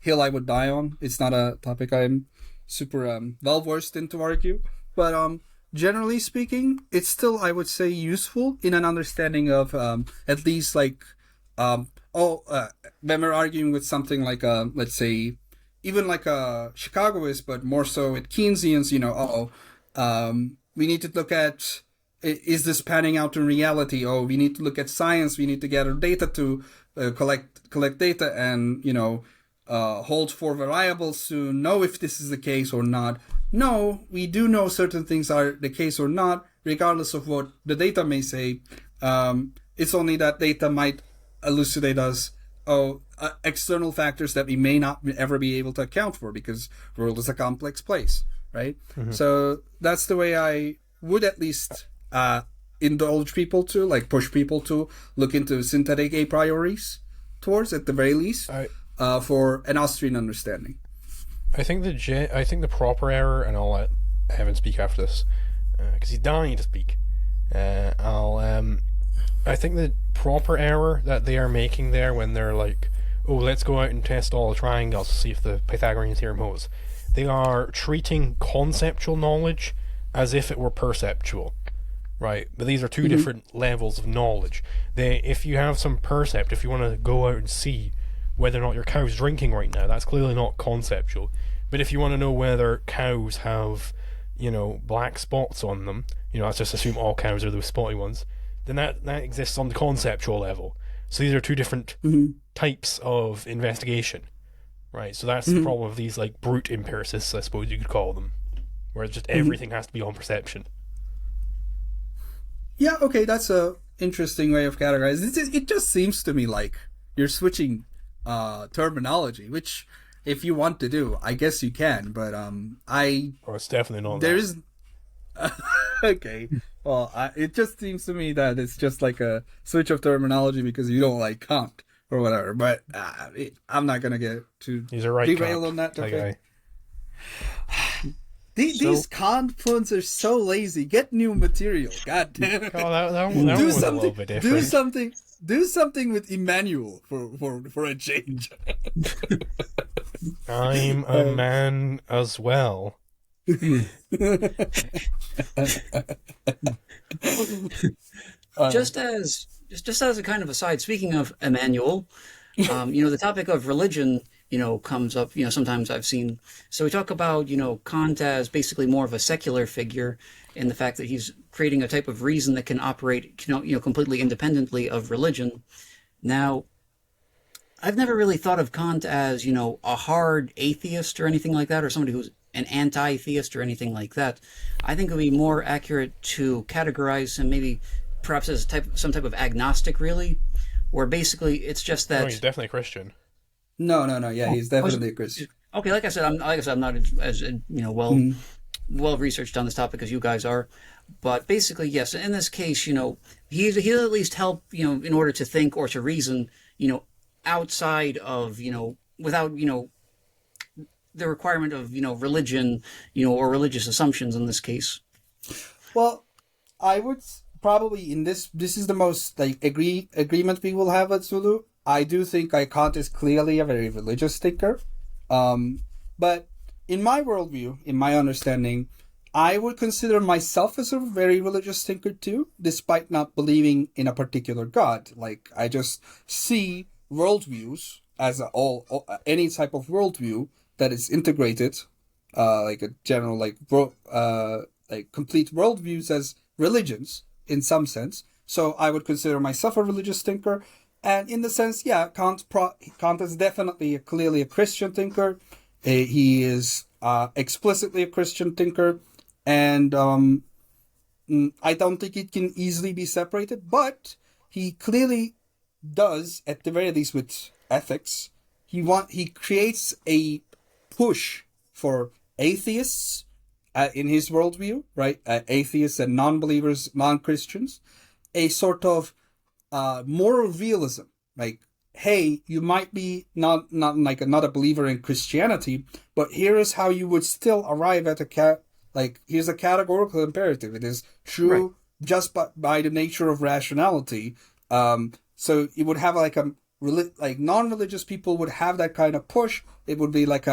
hill I would die on. It's not a topic I'm super well versed in to argue, but generally speaking, it's still, I would say, useful in an understanding of at least when we're arguing with something let's say, even a Chicagoist, but more so with Keynesians, we need to look at, is this panning out in reality? Oh, we need to look at science. We need to gather data to collect data and, hold for variables to know if this is the case or not. No, we do know certain things are the case or not, regardless of what the data may say. It's only that data might elucidate us external factors that we may not ever be able to account for, because the world is a complex place, right? Mm-hmm. So that's the way I would at least indulge people to, push people to look into synthetic a prioris towards, at the very least, for an Austrian understanding. I think the proper error, and I'll let Evan speak after this, because he's dying to speak. I think the proper error that they are making there when they're let's go out and test all the triangles to see if the Pythagorean theorem holds. They are treating conceptual knowledge as if it were perceptual, right? But these are two different levels of knowledge. If you have some percept, if you want to go out and see whether or not your cow's drinking right now. That's clearly not conceptual. But if you want to know whether cows have, black spots on them, let's just assume all cows are those spotty ones, then that exists on the conceptual level. So these are two different types of investigation, right? So that's the problem of these like brute empiricists, I suppose you could call them, where just everything has to be on perception. Yeah, okay, that's a interesting way of categorizing. It just seems to me like you're switching terminology, which if you want to do, I guess you can, but it's definitely not there that. is okay. Well, it just seems to me that it's just like a switch of terminology because you don't like Kant or whatever. But I'm not gonna get too He's a right derail Kant, on that topic. So- These Kant puns are so lazy. Get new material. God damn it. Oh, that one was a little bit different. Do something with Emmanuel for a change. I'm a man as well. Just as a kind of aside, speaking of Emmanuel, the topic of religion, comes up, sometimes I've seen. So we talk about, Kant as basically more of a secular figure in the fact that he's creating a type of reason that can operate, completely independently of religion. Now, I've never really thought of Kant as, a hard atheist or anything like that, or somebody who's an anti-theist or anything like that. I think it would be more accurate to categorize him maybe perhaps as some type of agnostic, really, where basically it's just that. No, he's definitely a Christian. No. Yeah, he's definitely a Christian. Okay, like I said, I'm not as well researched on this topic as you guys are, but basically, yes. In this case, he'll at least help, in order to think or to reason, outside of, without, the requirement of, religion, or religious assumptions in this case. Well, I would probably in this is the most like agreement we will have at Zulu. I do think Kant is clearly a very religious thinker. But in my worldview, in my understanding, I would consider myself as a very religious thinker too, despite not believing in a particular God. Like, I just see worldviews as any type of worldview that is integrated, like a general, like complete worldviews as religions in some sense. So I would consider myself a religious thinker. And in the sense, yeah, Kant is definitely clearly a Christian thinker. He is explicitly a Christian thinker. And I don't think it can easily be separated. But he clearly does, at the very least with ethics, he creates a push for atheists in his worldview, right? Atheists and non-believers, non-Christians, a sort of moral realism, like, hey, you might be not a believer in Christianity, but here is how you would still arrive at here's a categorical imperative. It is true, right, just by the nature of rationality. So it would have like non-religious people would have that kind of push. It would be like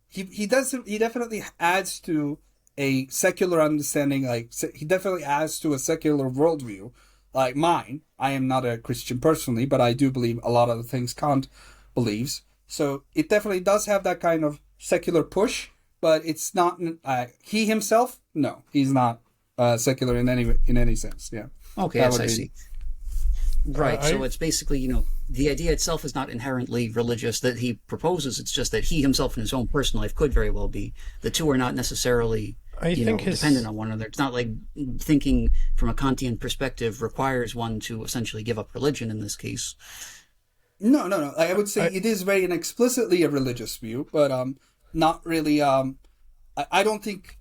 he definitely adds to a secular understanding. Like, he definitely adds to a secular worldview. Like mine, I am not a Christian personally, but I do believe a lot of the things Kant believes. So it definitely does have that kind of secular push, but it's not. He himself, no, he's not secular in any sense. Yeah. Okay, yes, I see. Right. So it's basically, the idea itself is not inherently religious that he proposes. It's just that he himself in his own personal life could very well be. The two are not necessarily dependent on one another. It's not like thinking from a Kantian perspective requires one to essentially give up religion in this case. No. I would say it is very explicitly a religious view, but not really. I don't think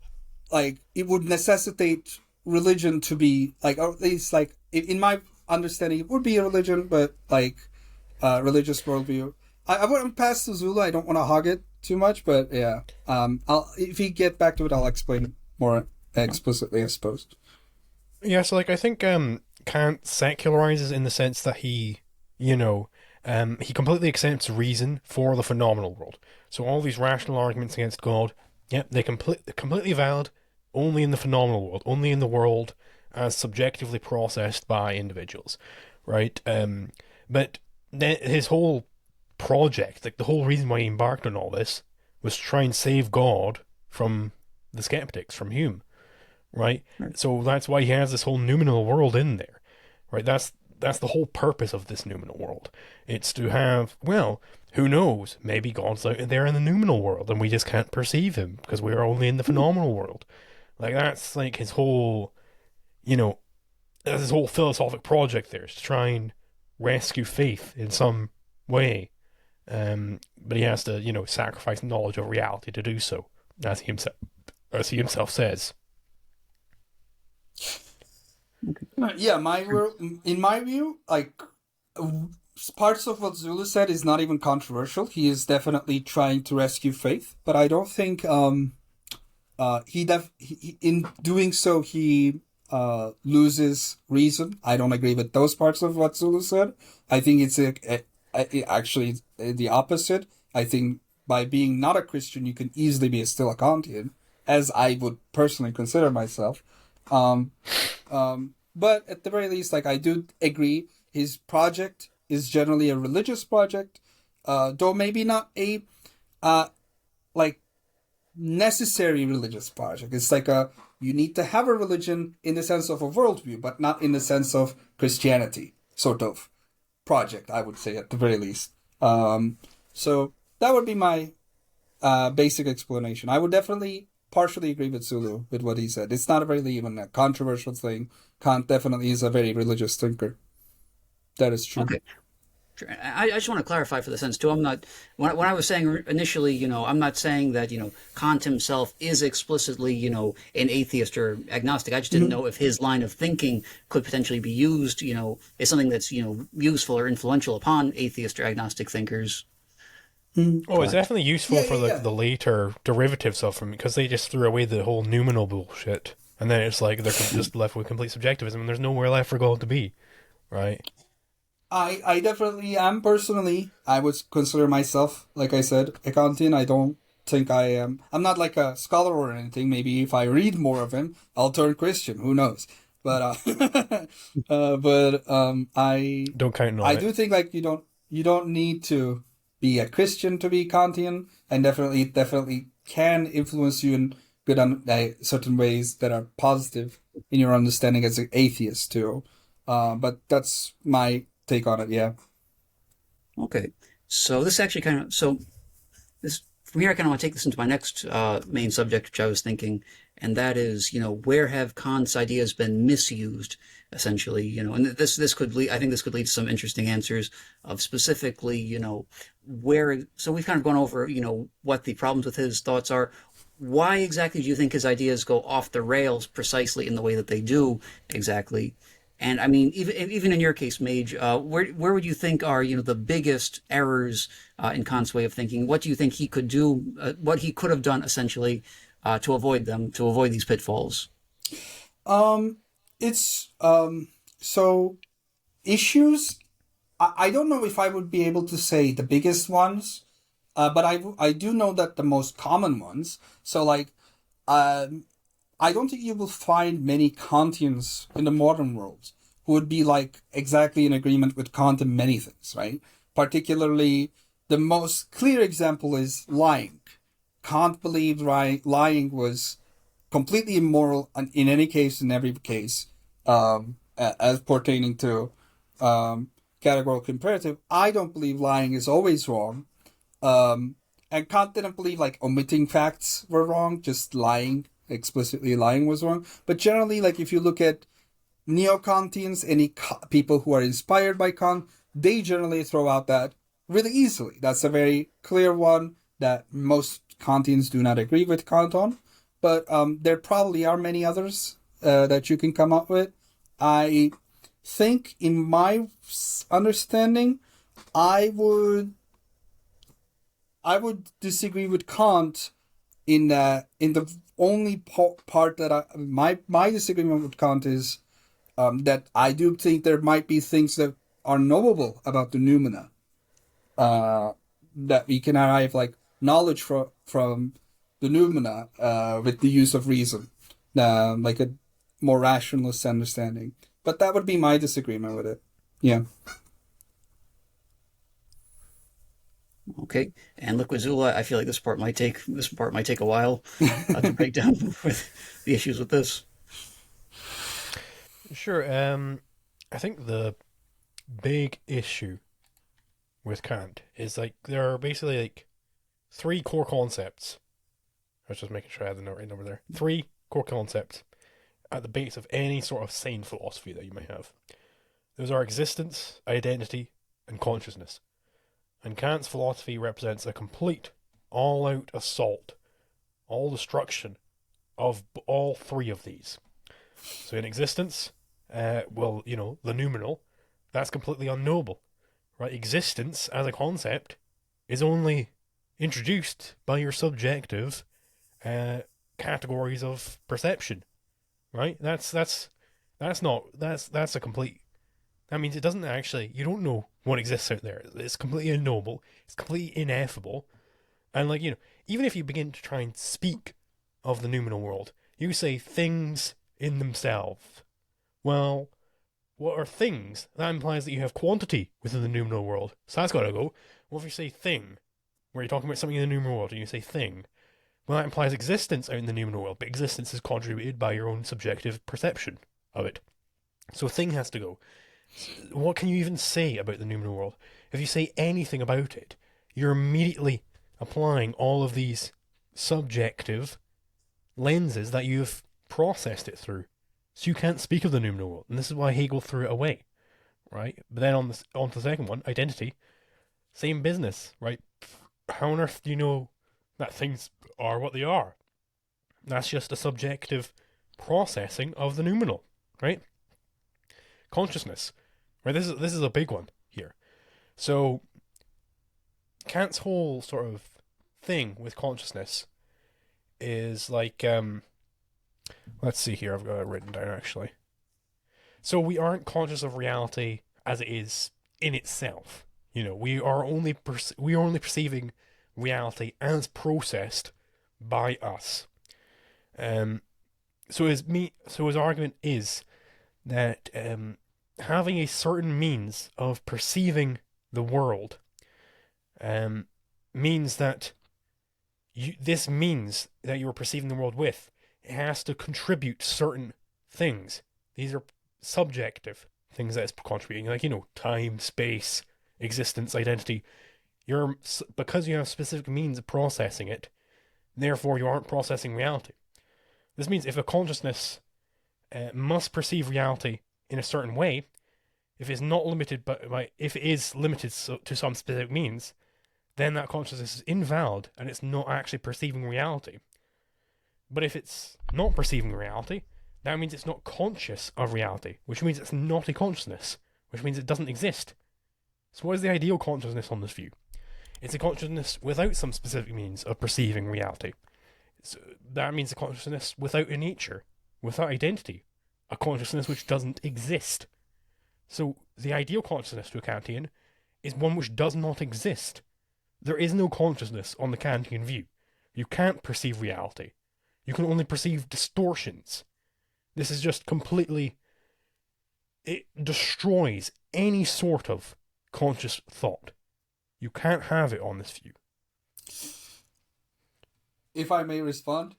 like it would necessitate religion to be like, or at least like in my understanding, it would be a religion, but like religious worldview. I wouldn't pass to Zula. I don't want to hog it too much, but yeah. If we get back to it, I'll explain it more explicitly, I suppose. Yeah, so like I think Kant secularizes in the sense that he completely accepts reason for the phenomenal world. So all these rational arguments against God, they're completely valid only in the phenomenal world, only in the world as subjectively processed by individuals, right? But his whole project, like the whole reason why he embarked on all this, was to try and save God from the skeptics, from Hume, right? Right. So that's why he has this whole noumenal world in there, right? That's the whole purpose of this noumenal world. It's to have, well, who knows? Maybe God's out there in the noumenal world and we just can't perceive him because we are only in the phenomenal world. Like, that's like his whole, that's his whole philosophic project there, is to try and rescue faith in some way. But he has to, sacrifice knowledge of reality to do so, as he himself says. Yeah, in my view, like, parts of what Zulu said is not even controversial. He is definitely trying to rescue faith, but I don't think he in doing so he loses reason. I don't agree with those parts of what Zulu said. I think it's actually the opposite. I think by being not a Christian, you can easily be still a Kantian, as I would personally consider myself. But at the very least, like, I do agree, his project is generally a religious project, though maybe not a like necessary religious project. It's like you need to have a religion in the sense of a worldview, but not in the sense of Christianity sort of project, I would say, at the very least. So that would be my basic explanation. I would definitely partially agree with Zulu with what he said. It's not really even a controversial thing. Kant definitely is a very religious thinker. That is true. Okay. Sure. I just want to clarify for the sense too. I'm not when I was saying initially, I'm not saying that Kant himself is explicitly an atheist or agnostic. I just didn't know if his line of thinking could potentially be used as something that's useful or influential upon atheist or agnostic thinkers. Oh, it's definitely useful for the later derivatives of him, because they just threw away the whole noumenal bullshit, and then it's like they're just left with complete subjectivism, and there's nowhere left for God to be, right? I definitely am personally. I would consider myself, like I said, a Kantian. I don't think I am. I'm not like a scholar or anything. Maybe if I read more of him, I'll turn Christian. Who knows? But I don't count on I it. do think like you don't need to be a Christian to be Kantian, and definitely can influence you in good certain ways that are positive in your understanding as an atheist too. But that's my take on it. Yeah. Okay. So this actually from here I kind of want to take this into my next main subject, which I was thinking, and that is, where have Kant's ideas been misused, essentially, and this could lead, I think this could lead to some interesting answers of specifically, where, so we've kind of gone over, what the problems with his thoughts are. Why exactly do you think his ideas go off the rails precisely in the way that they do exactly? And I mean, even in your case, Mage, where would you think are the biggest errors in Kant's way of thinking? What do you think he could do? What he could have done essentially to avoid them, to avoid these pitfalls? It's so issues. I don't know if I would be able to say the biggest ones, but I do know that the most common ones. So like, I don't think you will find many Kantians in the modern world who would be like exactly in agreement with Kant in many things, right? Particularly, the most clear example is lying. Kant believed lying was completely immoral in any case, in every case, as pertaining to categorical imperative. I don't believe lying is always wrong. And Kant didn't believe like omitting facts were wrong, just explicitly lying was wrong. But generally, like if you look at neo-Kantians, any people who are inspired by Kant, they generally throw out that really easily. That's a very clear one that most Kantians do not agree with Kant on. But there probably are many others that you can come up with. I think, in my understanding, I would disagree with Kant in the only part that my disagreement with Kant is that I do think there might be things that are knowable about the noumena, that we can arrive like knowledge from the noumena with the use of reason, like a more rationalist understanding. But that would be my disagreement with it. Yeah. Okay, and Liquidula, I feel like this part might take a while to break down with the issues with this. Sure. I think the big issue with Kant is like there are basically like three core concepts. I was just making sure I had the right number there. Three core concepts at the base of any sort of sane philosophy that you may have. Those are existence, identity, and consciousness. And Kant's philosophy represents a complete, all-out assault, all destruction of all three of these. So in existence, the noumenal, that's completely unknowable, right? Existence as a concept is only introduced by your subjective categories of perception, right? That's a complete. That means it doesn't actually. You don't know what exists out there. It's completely unknowable. It's completely ineffable, and even if you begin to try and speak of the noumenal world, you say things in themselves. Well, what are things? That implies that you have quantity within the noumenal world. So that's got to go. What if you say thing, where you're talking about something in the noumenal world, and you say thing? Well, that implies existence out in the noumenal world, but existence is contributed by your own subjective perception of it. So thing has to go. What can you even say about the noumenal world? If you say anything about it, you're immediately applying all of these subjective lenses that you've processed it through. So you can't speak of the noumenal world, and this is why Hegel threw it away, right? But then on to the second one, identity, same business, right? How on earth do you know that things are what they are? That's just a subjective processing of the noumenal, right? Consciousness, right? This is a big one here. So Kant's whole sort of thing with consciousness is like, let's see here, I've got it written down actually. So we aren't conscious of reality as it is in itself. We are only perceiving reality as processed by us. So his argument is that having a certain means of perceiving the world means that this means that you are perceiving the world with, it has to contribute certain things. These are subjective things that it's contributing, like time, space, existence, identity. Because you have specific means of processing it, therefore you aren't processing reality. This means if a consciousness must perceive reality in a certain way, if it's not limited if it is limited to some specific means, then that consciousness is invalid and it's not actually perceiving reality. But if it's not perceiving reality, that means it's not conscious of reality, which means it's not a consciousness, which means it doesn't exist. So what is the ideal consciousness on this view? It's a consciousness without some specific means of perceiving reality. So that means a consciousness without a nature, without identity, a consciousness which doesn't exist. So the ideal consciousness to a Kantian is one which does not exist. There is no consciousness on the Kantian view. You can't perceive reality. You can only perceive distortions. This is just completely... It destroys any sort of conscious thought. You can't have it on this view. If I may respond.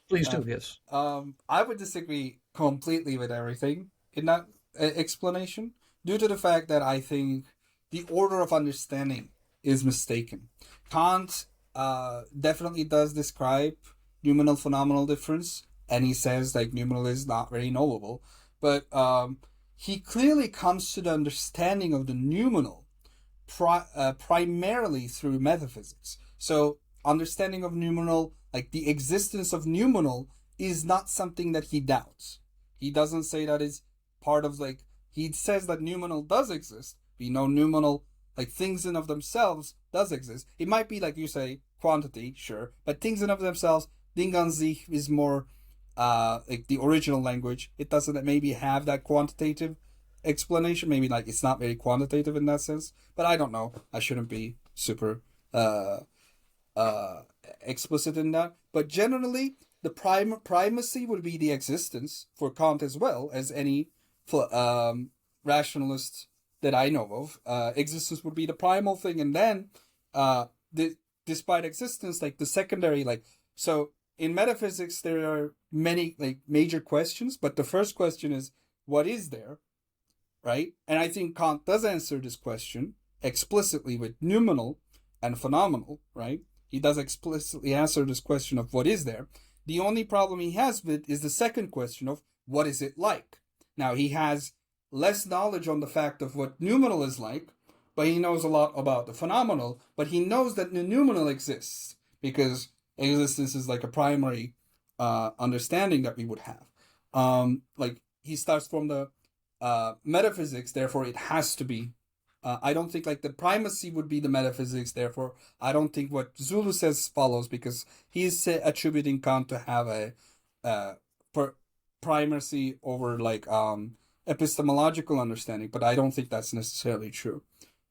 Please do, yes. I would disagree completely with everything in that explanation, due to the fact that I think the order of understanding is mistaken. Kant definitely does describe noumenal phenomenal difference, and he says like noumenal is not very knowable, but he clearly comes to the understanding of the noumenal primarily through metaphysics. So understanding of noumenal, like the existence of noumenal, is not something that he doubts. He doesn't say that is part of he says that noumenal does exist. We know noumenal, like things in of themselves, does exist. It might be like you say, quantity, sure, but things in of themselves, Ding an sich is more like the original language. It doesn't maybe have that quantitative explanation. Maybe like it's not very quantitative in that sense. But I don't know. I shouldn't be super explicit in that. But generally, the primacy would be the existence for Kant as well as any rationalist that I know of. Existence would be the primal thing, and then despite existence, like the secondary, like, so in metaphysics there are many like major questions, but the first question is what is there, right? And I think Kant does answer this question explicitly with noumenal and phenomenal, right? He does explicitly answer this question of what is there. The only problem he has with is the second question of what is it like. Now he has less knowledge on the fact of what noumenal is like, but he knows a lot about the phenomenal, but he knows that the noumenal exists because existence is like a primary understanding that we would have. Like he starts from the metaphysics, therefore it has to be. I don't think like the primacy would be the metaphysics, therefore I don't think what Zulu says follows because he's attributing Kant to have a primacy over like epistemological understanding, but I don't think that's necessarily true.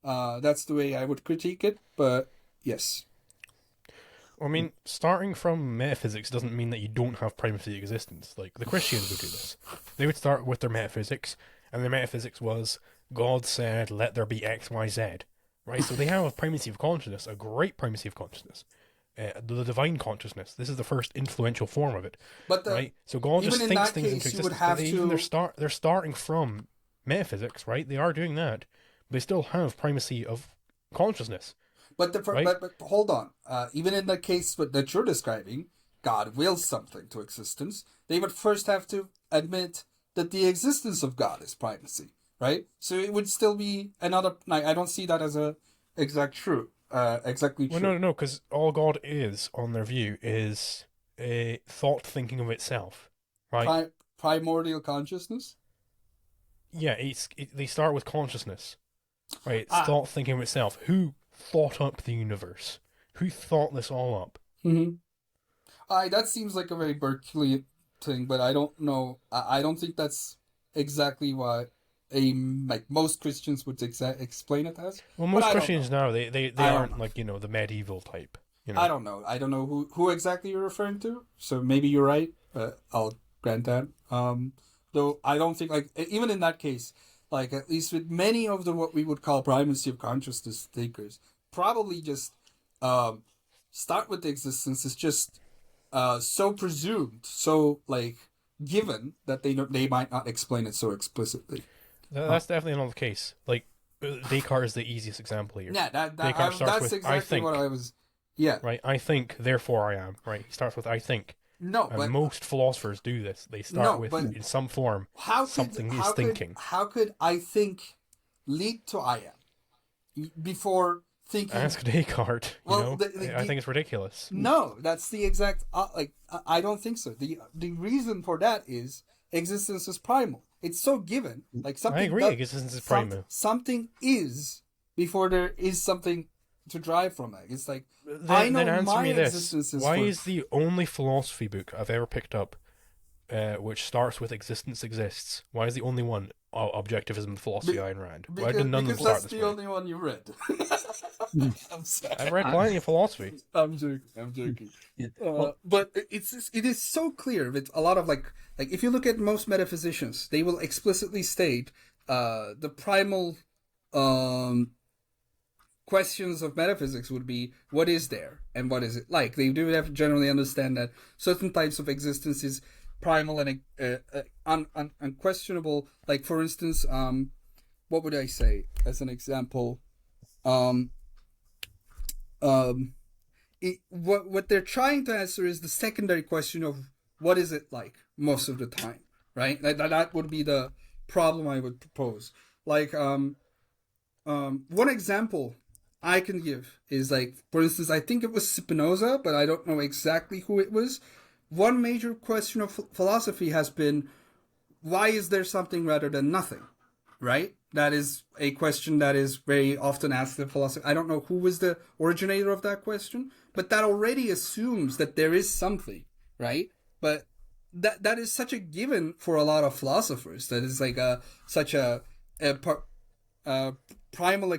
That's the way I would critique it, but yes. I mean, starting from metaphysics doesn't mean that you don't have primacy existence. Like, the Christians would do this. They would start with their metaphysics, and their metaphysics was, God said, let there be X, Y, Z. Right? So they have a primacy of consciousness, a great primacy of consciousness. The divine consciousness. This is the first influential form of it. But right? So God just thinks things into you would existence. have But to... they're starting from metaphysics, right? They are doing that. But they still have primacy of consciousness. But right? but hold on. Even in the case that you're describing, God wills something to existence. They would first have to admit that the existence of God is primacy, right? So it would still be another. I don't see that as a exactly true. Well, no, because all God is, on their view, is a thought thinking of itself, right? Primordial consciousness. Yeah, they start with consciousness, right? It's thought thinking of itself. Who thought up the universe? Who thought this all up? Mm-hmm. That seems like a very Berkeley thing, but I don't know. I don't think that's exactly what like most Christians would explain it as. Well, most Christians now they aren't like the medieval type. I don't know. I don't know who exactly you're referring to. So maybe you're right. I'll grant that. Though I don't think like even in that case. Like, at least with many of the what we would call primacy of consciousness thinkers, probably just start with the existence is just so presumed, so, like, given that they might not explain it so explicitly. That's definitely not the case. Like, Descartes is the easiest example here. Yeah, Descartes starts with, exactly I think. what I was... Yeah. Right, I think, therefore I am. Right, he starts with, I think. No, and but most philosophers do this. They start with, in some form, something is thinking. How could I think lead to I am before thinking? Ask Descartes. I think it's ridiculous. No, that's the exact I don't think so. The reason for that is existence is primal. It's so given. Like something. I agree. Existence is primal. Something is before there is something to drive from it. It's like then answer me this: why is the only philosophy book I've ever picked up, which starts with "existence exists"? Why is the only one Objectivism, Philosophy, Ayn Rand? Why did none of them start this way? Because that's the only one you read. I'm sorry. I've read plenty of philosophy. I'm joking. But it is so clear with a lot of like if you look at most metaphysicians, they will explicitly state the primal questions of metaphysics would be what is there and what is it like. They do have to generally understand that certain types of existence is primal and unquestionable. Like for instance, what would I say as an example? What they're trying to answer is the secondary question of what is it like most of the time, right? That would be the problem I would propose. Like one example I can give is like, for instance, I think it was Spinoza, but I don't know exactly who it was. One major question of philosophy has been, why is there something rather than nothing, right? That is a question that is very often asked in philosophy. I don't know who was the originator of that question, but that already assumes that there is something, right? But that is such a given for a lot of philosophers. That is like such a primal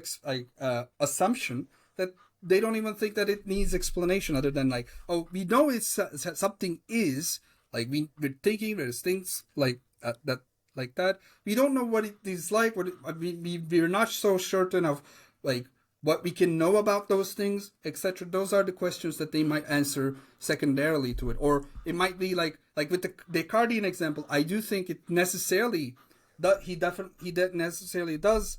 assumption that they don't even think that it needs explanation other than like, oh, we know it's something is like we're thinking there's things like that like that. We don't know what it is like. We're not so certain of like what we can know about those things, etc. Those are the questions that they might answer secondarily to it. Or it might be like with the Descartesian example, I do think it necessarily, he necessarily does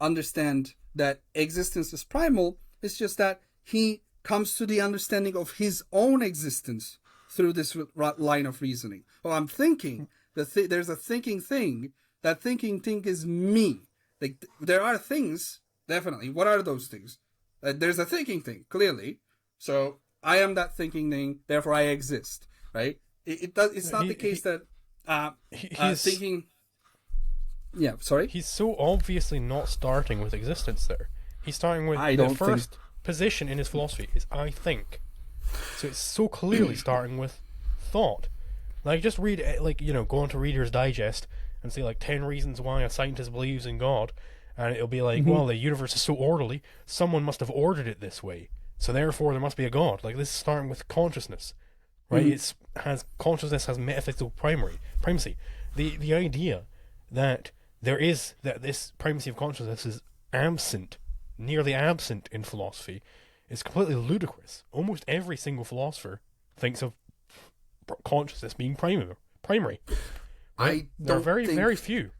understand that existence is primal. It's just that he comes to the understanding of his own existence through this line of reasoning. Oh, I'm thinking, there's a thinking thing. That thinking thing is me. Like, there are things, definitely. What are those things? There's a thinking thing, clearly. So I am that thinking thing, therefore I exist, right? It's not the case that thinking... Yeah, sorry? He's so obviously not starting with existence there. He's starting with the first position in his philosophy is I think. So it's so clearly starting with thought. Like, just read, go onto Reader's Digest and say, 10 reasons why a scientist believes in God, and it'll be like, well, the universe is so orderly, someone must have ordered it this way, so therefore there must be a God. Like, this is starting with consciousness, right? Consciousness has metaphysical primacy. The idea that this primacy of consciousness is nearly absent in philosophy, is completely ludicrous. Almost every single philosopher thinks of consciousness being primary. Right? There are very few.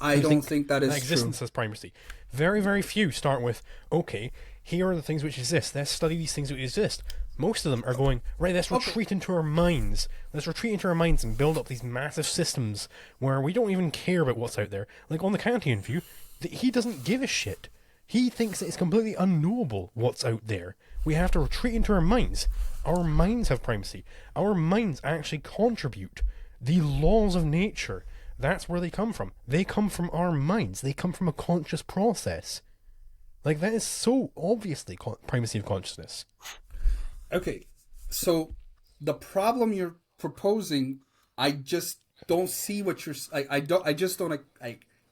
I don't think that is existence true. has primacy. Very, very few start with, okay, here are the things which exist. Let's study these things which exist. Most of them are going, right, let's retreat into our minds. Let's retreat into our minds and build up these massive systems where we don't even care about what's out there. Like, on the Kantian view, he doesn't give a shit. He thinks that it's completely unknowable what's out there. We have to retreat into our minds. Our minds have primacy. Our minds actually contribute the laws of nature. That's where they come from. They come from our minds. They come from a conscious process. Like, that is so obviously primacy of consciousness. Okay, so the problem you're proposing, I just don't see what you're. I just don't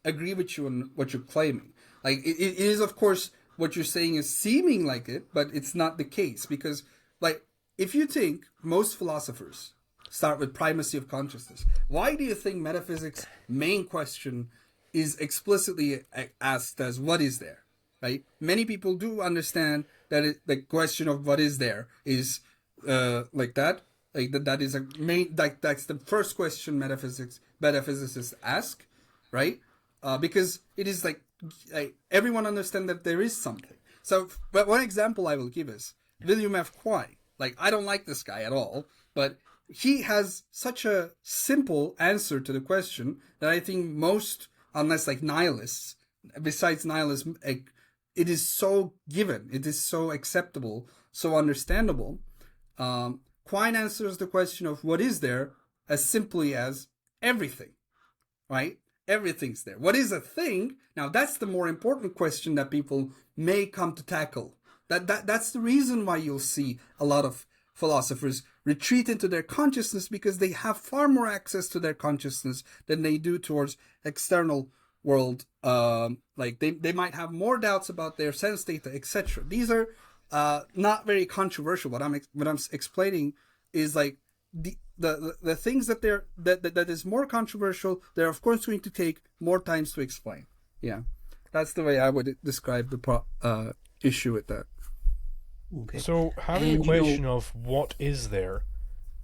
agree with you on what you're claiming. Like, it is, of course, what you're saying is seeming like it, but it's not the case, because, like, if you think most philosophers start with primacy of consciousness, why do you think metaphysics' main question is explicitly asked as what is there? Right? Many people do understand that the question of what is there is like that. Like that is a main, that's the first question metaphysicists ask, right? Because it is like everyone understands that there is something. So, but one example I will give is William F. Quine. Like, I don't like this guy at all, but he has such a simple answer to the question that I think most, unless like nihilists, besides nihilism, it is so given, it is so acceptable, so understandable. Quine answers the question of what is there as simply as everything, right? Everything's there. What is a thing? Now, that's the more important question that people may come to tackle. That's the reason why you'll see a lot of philosophers retreat into their consciousness, because they have far more access to their consciousness than they do towards external world. Like they might have more doubts about their sense data, etc. These are not very controversial. What I'm explaining is like the things that is more controversial. They're of course going to take more times to explain. Yeah, that's the way I would describe the issue with that. Okay. So having a question of what is there,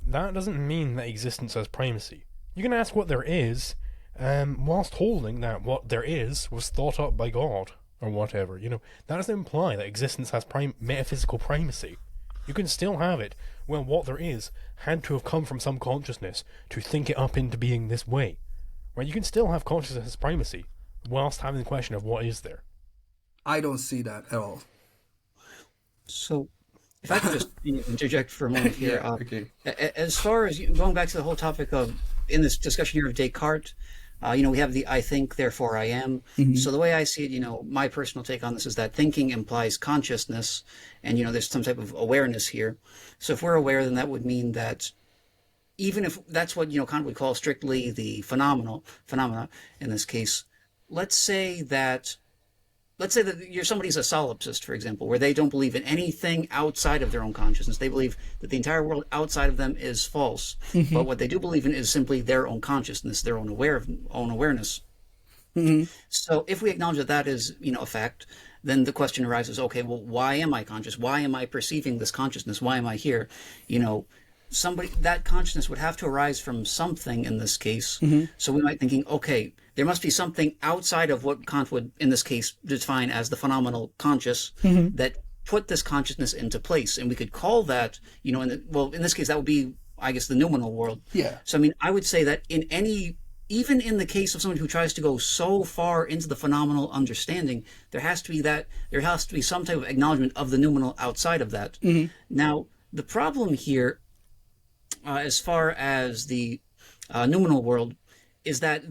that doesn't mean that existence has primacy. You can ask what there is, whilst holding that what there is was thought up by God, or whatever. That doesn't imply that existence has metaphysical primacy. You can still have it. Well, what there is had to have come from some consciousness to think it up into being this way. Right? You can still have consciousness as primacy, whilst having the question of what is there. I don't see that at all. So, if I could just interject for a moment here. Yeah, okay. As far as going back to the whole topic of, in this discussion here of Descartes, we have the I think, therefore I am. Mm-hmm. So the way I see it, my personal take on this is that thinking implies consciousness, and, there's some type of awareness here. So if we're aware, then that would mean that even if that's what, Kant would call strictly the phenomena in this case, let's say that somebody's a solipsist, for example, where they don't believe in anything outside of their own consciousness. They believe that the entire world outside of them is false. Mm-hmm. But what they do believe in is simply their own consciousness, their own awareness. Mm-hmm. So if we acknowledge that is, a fact, then the question arises, okay, well, why am I conscious? Why am I perceiving this consciousness? Why am I here? That consciousness would have to arise from something in this case. So we might thinking, okay, there must be something outside of what Kant would, in this case, define as the phenomenal conscious that put this consciousness into place. And we could call that, in this case, that would be, I guess, the noumenal world. Yeah. So, I would say that even in the case of someone who tries to go so far into the phenomenal understanding, there has to be some type of acknowledgement of the noumenal outside of that. Now, the problem here, as far as the noumenal world, is that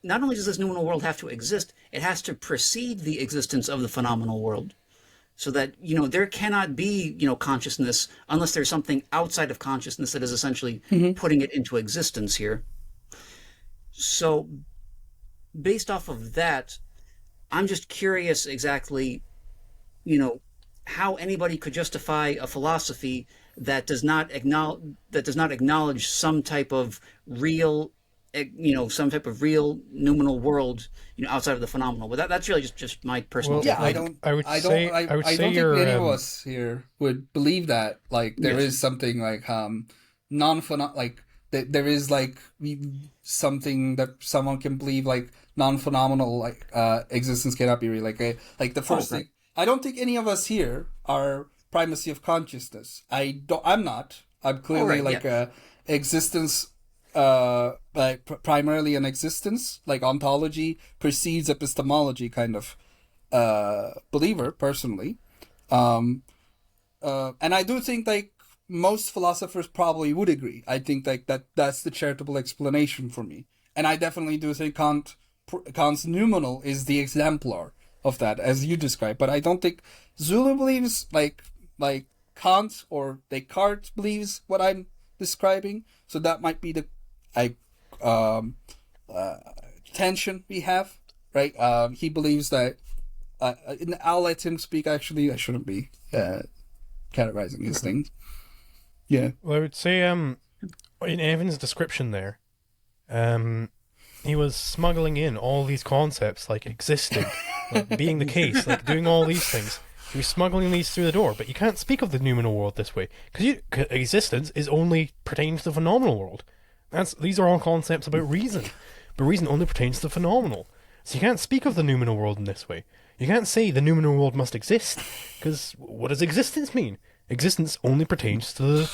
not only does this noumenal world have to exist, it has to precede the existence of the phenomenal world. So that, there cannot be, consciousness unless there's something outside of consciousness that is essentially putting it into existence here. So based off of that, I'm just curious exactly, how anybody could justify a philosophy that does not acknowledge some type of real noumenal world, outside of the phenomenal. But that's really just my personal. Well, take. Yeah, I don't think any of us here would believe that. Like there is something like there is like something that someone can believe like non-phenomenal existence cannot be real. Like the first thing. I don't think any of us here are primacy of consciousness. I'm not. I'm clearly existence. Primarily an existence, like ontology precedes epistemology kind of believer personally, and I do think like most philosophers probably would agree. I think like that's the charitable explanation for me, and I definitely do think Kant's noumenal is the exemplar of that as you described. But I don't think Zulu believes like Kant or Descartes believes what I'm describing. So that might be the tension we have, right? He believes that. I'll let him speak. Actually, I shouldn't be categorizing his things. Yeah. Well, I would say, in Evan's description there, he was smuggling in all these concepts, like existing, like being the case, like doing all these things. He was smuggling these through the door, but you can't speak of the noumenal world this way, because existence is only pertains to the phenomenal world. These are all concepts about reason, but reason only pertains to the phenomenal. So you can't speak of the noumenal world in this way. You can't say the noumenal world must exist, because what does existence mean? Existence only pertains to the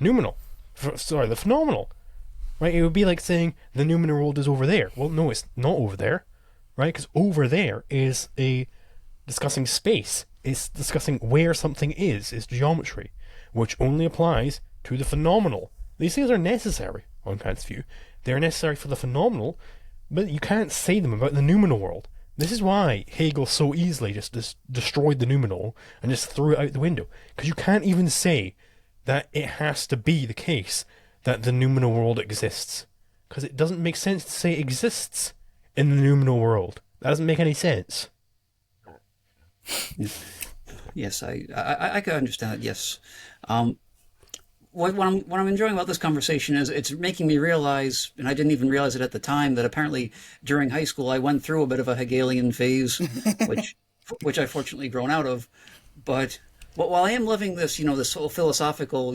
noumenal. The phenomenal. Right? It would be like saying the noumenal world is over there. Well, no, it's not over there. Right? Because over there is discussing space. It's discussing where something is geometry, which only applies to the phenomenal. These things are necessary, on Kant's view. They're necessary for the phenomenal, but you can't say them about the noumenal world. This is why Hegel so easily just destroyed the noumenal and just threw it out the window. Because you can't even say that it has to be the case that the noumenal world exists. Because it doesn't make sense to say exists in the noumenal world. That doesn't make any sense. Yes, I can understand that. Yes, what I'm enjoying about this conversation is it's making me realize, and I didn't even realize it at the time, that apparently during high school I went through a bit of a Hegelian phase, which I've fortunately grown out of. But while I am loving this, this whole philosophical,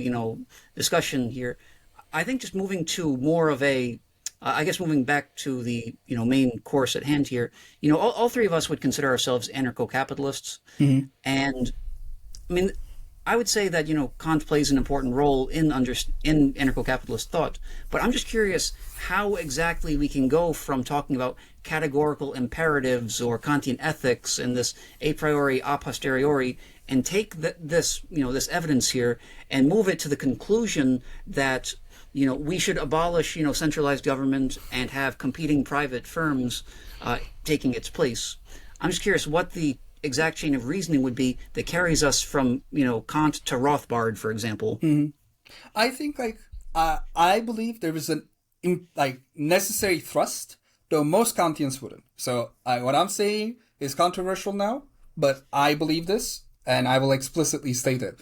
discussion here, I think just moving to more of a I guess moving back to the main course at hand here, all three of us would consider ourselves anarcho-capitalists, and I would say that Kant plays an important role in anarcho-capitalist thought. But I'm just curious how exactly we can go from talking about categorical imperatives or Kantian ethics and this a priori a posteriori and take this evidence here and move it to the conclusion that we should abolish, centralized government and have competing private firms taking its place. I'm just curious what the exact chain of reasoning would be that carries us from, Kant to Rothbard, for example. I think, I believe there is an necessary thrust, though most Kantians wouldn't. So what I'm saying is controversial now, but I believe this, and I will explicitly state it.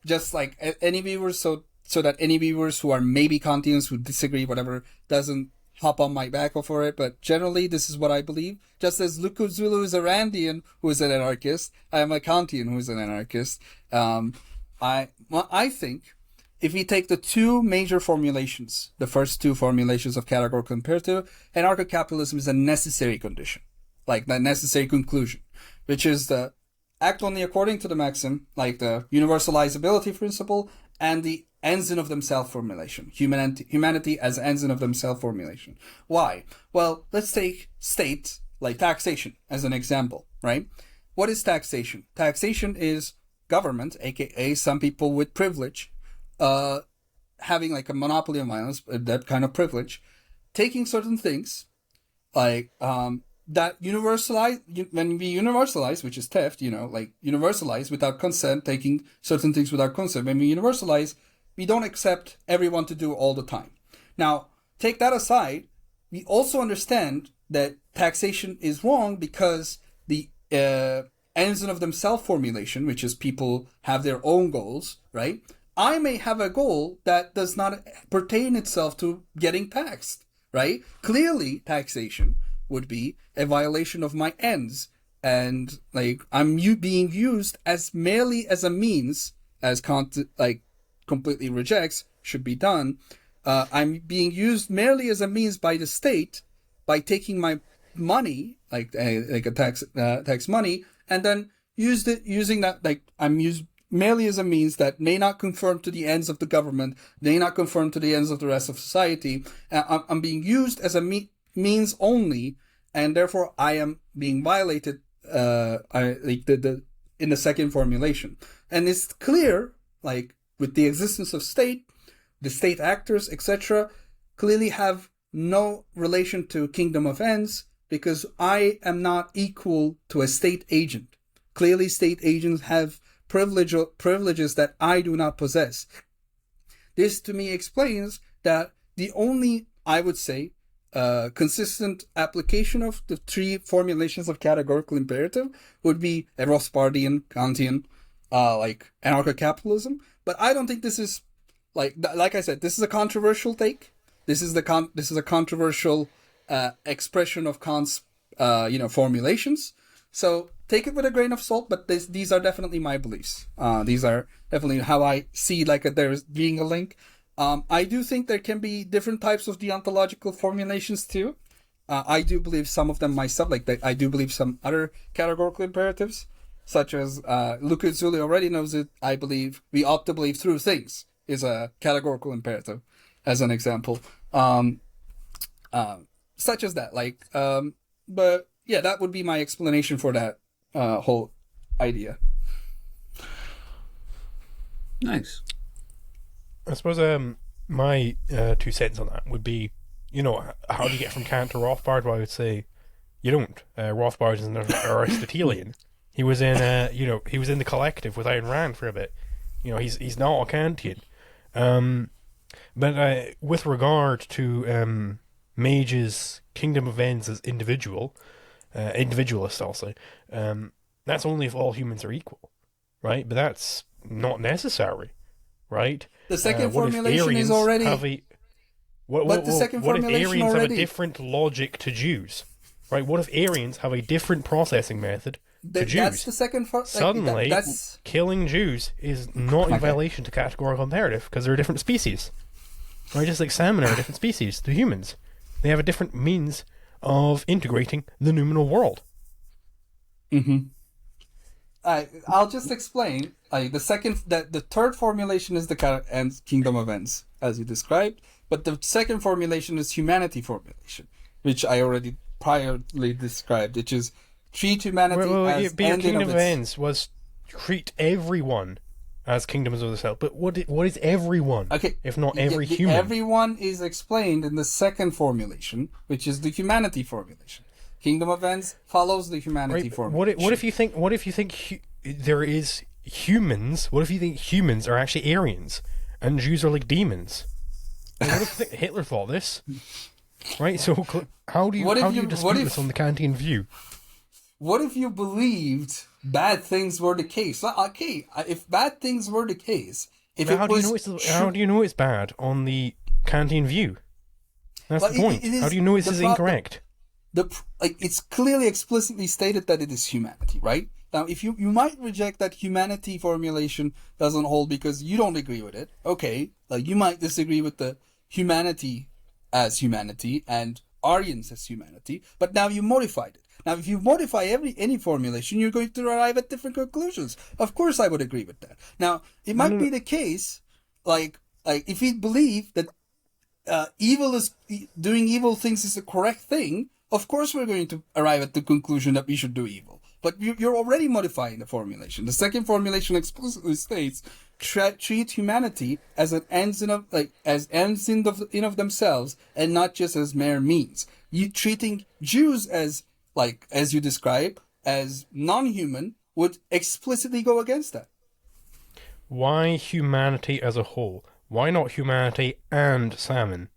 Just like any viewers, so that any viewers who are maybe Kantians who disagree, whatever, doesn't hop on my back for it, but generally this is what I believe. Just as Liquid Zulu is a Randian who is an anarchist, I am a Kantian who is an anarchist. I think if we take the two major formulations, the first two formulations of categorical imperative, anarcho-capitalism is a necessary condition, like the necessary conclusion, which is the act only according to the maxim, like the universalizability principle and the ends in of themselves formulation, humanity as ends in of themselves formulation. Why? Well, let's take state, like taxation, as an example, right? What is taxation? Taxation is government, aka some people with privilege, having like a monopoly of violence, that kind of privilege, taking certain things, like that universalize, when we universalize, which is theft, like universalize without consent, taking certain things without consent. When we universalize, we don't accept everyone to do all the time. Now, take that aside, we also understand that taxation is wrong because the ends in of themselves formulation, which is people have their own goals, right? I may have a goal that does not pertain itself to getting taxed, right? Clearly, taxation would be a violation of my ends, and like I'm being used as merely as a means, as Kant completely rejects should be done. I'm being used merely as a means by the state by taking my money, like a tax money, and then using that, like I'm used merely as a means that may not conform to the ends of the government, may not conform to the ends of the rest of society. I'm being used as a means only, and therefore I am being violated in the second formulation. And it's clear, like with the existence of state, the state actors, etc., clearly have no relation to kingdom of ends, because I am not equal to a state agent. Clearly, state agents have privileges that I do not possess. This, to me, explains that the only, I would say, consistent application of the three formulations of categorical imperative would be a Rothbardian, Kantian, like anarcho-capitalism. But I don't think this is, like I said, this is a controversial take. This is a controversial expression of Kant's formulations. So take it with a grain of salt, but these are definitely my beliefs. These are definitely how I see there being a link. I do think there can be different types of deontological formulations too. I do believe some of them myself, I do believe some other categorical imperatives, such as Luca Zuli already knows it. I believe we ought to believe through things is a categorical imperative, as an example. Such as that, but yeah, that would be my explanation for that whole idea. Nice. I suppose my 2 cents on that would be, how do you get from Kant to Rothbard? Well, I would say you don't. Rothbard is an Aristotelian. He was in, he was in the collective with Ayn Rand for a bit. He's not a Kantian. But with regard to Mage's kingdom of ends as individualist, I'll say, that's only if all humans are equal, right? But that's not necessary, right? The second formulation is already... What if Aryans have a different logic to Jews, right? What if Aryans have a different processing method to Jews? That's the second... Suddenly, killing Jews is not in violation to categorical imperative because they're a different species. Right? Just like salmon are a different species to humans. They have a different means of integrating the noumenal world. Mm-hmm. I'll just explain. The third formulation is the kingdom of ends, as you described, but the second formulation is humanity formulation, which I already priorly described, which is treat humanity as your kingdom of ends was treat everyone as kingdoms of the self. But what is everyone? Okay, if not every human? Everyone is explained in the second formulation, which is the humanity formulation. Kingdom of ends follows the humanity formulation. What if you think there is humans? What if you think humans are actually Aryans and Jews are like demons? What if you think Hitler thought this? Right. So how do you dispute this on the Kantian view? What if you believed bad things were the case? Okay, if bad things were the case, how do you know it's bad on the Kantian view? That's But the point. it is How do you know this is incorrect? It's clearly explicitly stated that it is humanity, right? Now, if you might reject that humanity formulation doesn't hold because you don't agree with it, okay, like you might disagree with the humanity as humanity and Aryans as humanity, but now you modified it. Now, if you modify any formulation, you're going to arrive at different conclusions. Of course, I would agree with that. Now, it might be the case, like if we believe that doing evil things is the correct thing, of course we're going to arrive at the conclusion that we should do evil. But you're already modifying the formulation. The second formulation explicitly states treat humanity as an ends in of themselves and not just as mere means. You treating Jews as you describe as non-human would explicitly go against that. Why humanity as a whole? Why not humanity and salmon?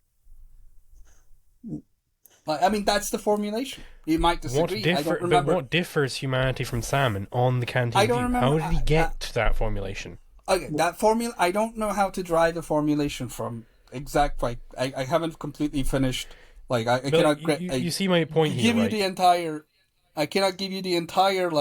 I mean, that's the formulation. You might disagree. I don't remember. But what differs humanity from salmon on the Kantian view? remember. How did he get to that formulation? Okay, that formula. I don't know how to derive the formulation from exact. I haven't completely finished. I cannot. You see my point here, right? I cannot give you the entire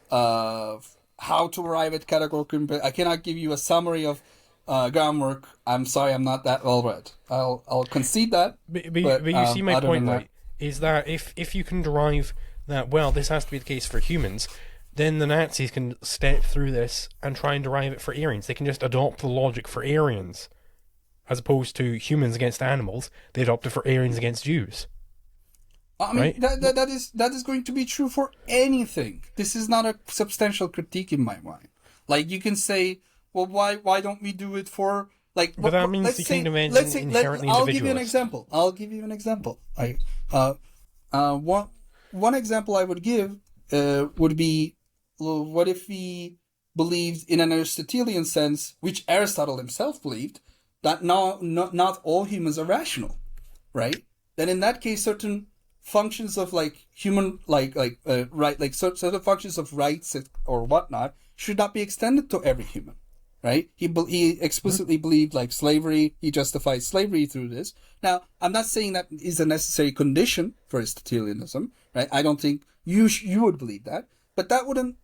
how to arrive at categorical. I cannot give you a summary of groundwork. I'm sorry, I'm not that well read. I'll concede that. But you see my point, right? Is that if you can derive that, well, this has to be the case for humans, then the Nazis can step through this and try and derive it for Aryans. They can just adopt the logic for Aryans, as opposed to humans against animals. They adopt it for Aryans against Jews. I mean, right? that is going to be true for anything. This is not a substantial critique in my mind. Like, you can say, well, why don't we do it for But that means the kingdom ends inherently I'll give you an example. One example I would give would be, what if we believed in an Aristotelian sense, which Aristotle himself believed, that not all humans are rational, right? Then in that case, certain functions of human certain functions of rights or whatnot should not be extended to every human. Right? He explicitly believed slavery. He justified slavery through this. Now, I'm not saying that is a necessary condition for Aristotelianism, right? I don't think you would believe that, but that wouldn't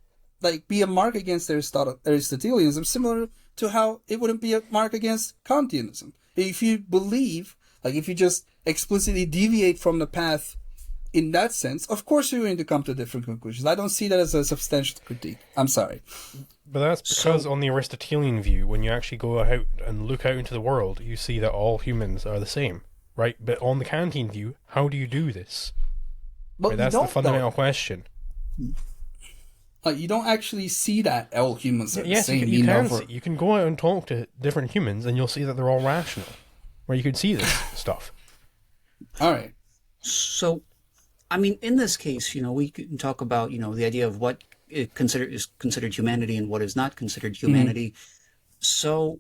be a mark against Aristotelianism, similar to how it wouldn't be a mark against Kantianism. If you believe, if you just explicitly deviate from the path in that sense, of course you're going to come to different conclusions. I don't see that as a substantial critique. I'm sorry. But that's because on the Aristotelian view, when you actually go out and look out into the world, you see that all humans are the same, right? But on the Kantian view, how do you do this? Right, that's the fundamental question. You don't actually see that all humans are the same. You can go out and talk to different humans, and you'll see that they're all rational. Where you can see this stuff. All right. So, I mean, in this case, we can talk about, the idea of what is considered humanity and what is not considered humanity. Mm-hmm. So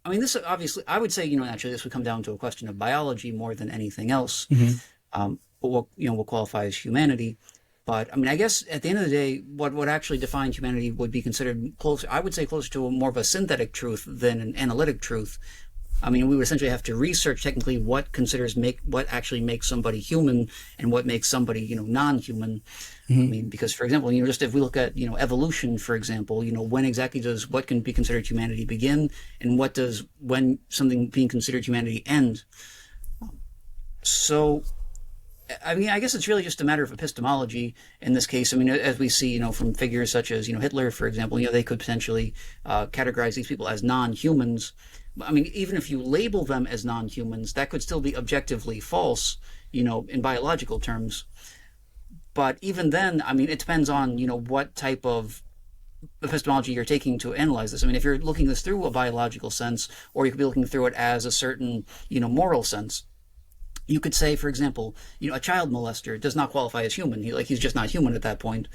this obviously, I would say, naturally this would come down to a question of biology more than anything else. Mm-hmm. But what qualifies humanity. But I guess at the end of the day, what actually defines humanity would be considered closer to more of a synthetic truth than an analytic truth. We would essentially have to research technically what actually makes somebody human and what makes somebody, non-human. Mm-hmm. Because, for example, just if we look at, evolution, for example, when exactly does what can be considered humanity begin, and when something being considered humanity end? So, I guess it's really just a matter of epistemology in this case. As we see, from figures such as, Hitler, for example, they could potentially categorize these people as non-humans. Even if you label them as non-humans, that could still be objectively false, in biological terms. But even then, it depends on, what type of epistemology you're taking to analyze this. If you're looking this through a biological sense, or you could be looking through it as a certain, moral sense. You could say, for example, a child molester does not qualify as human. He's just not human at that point.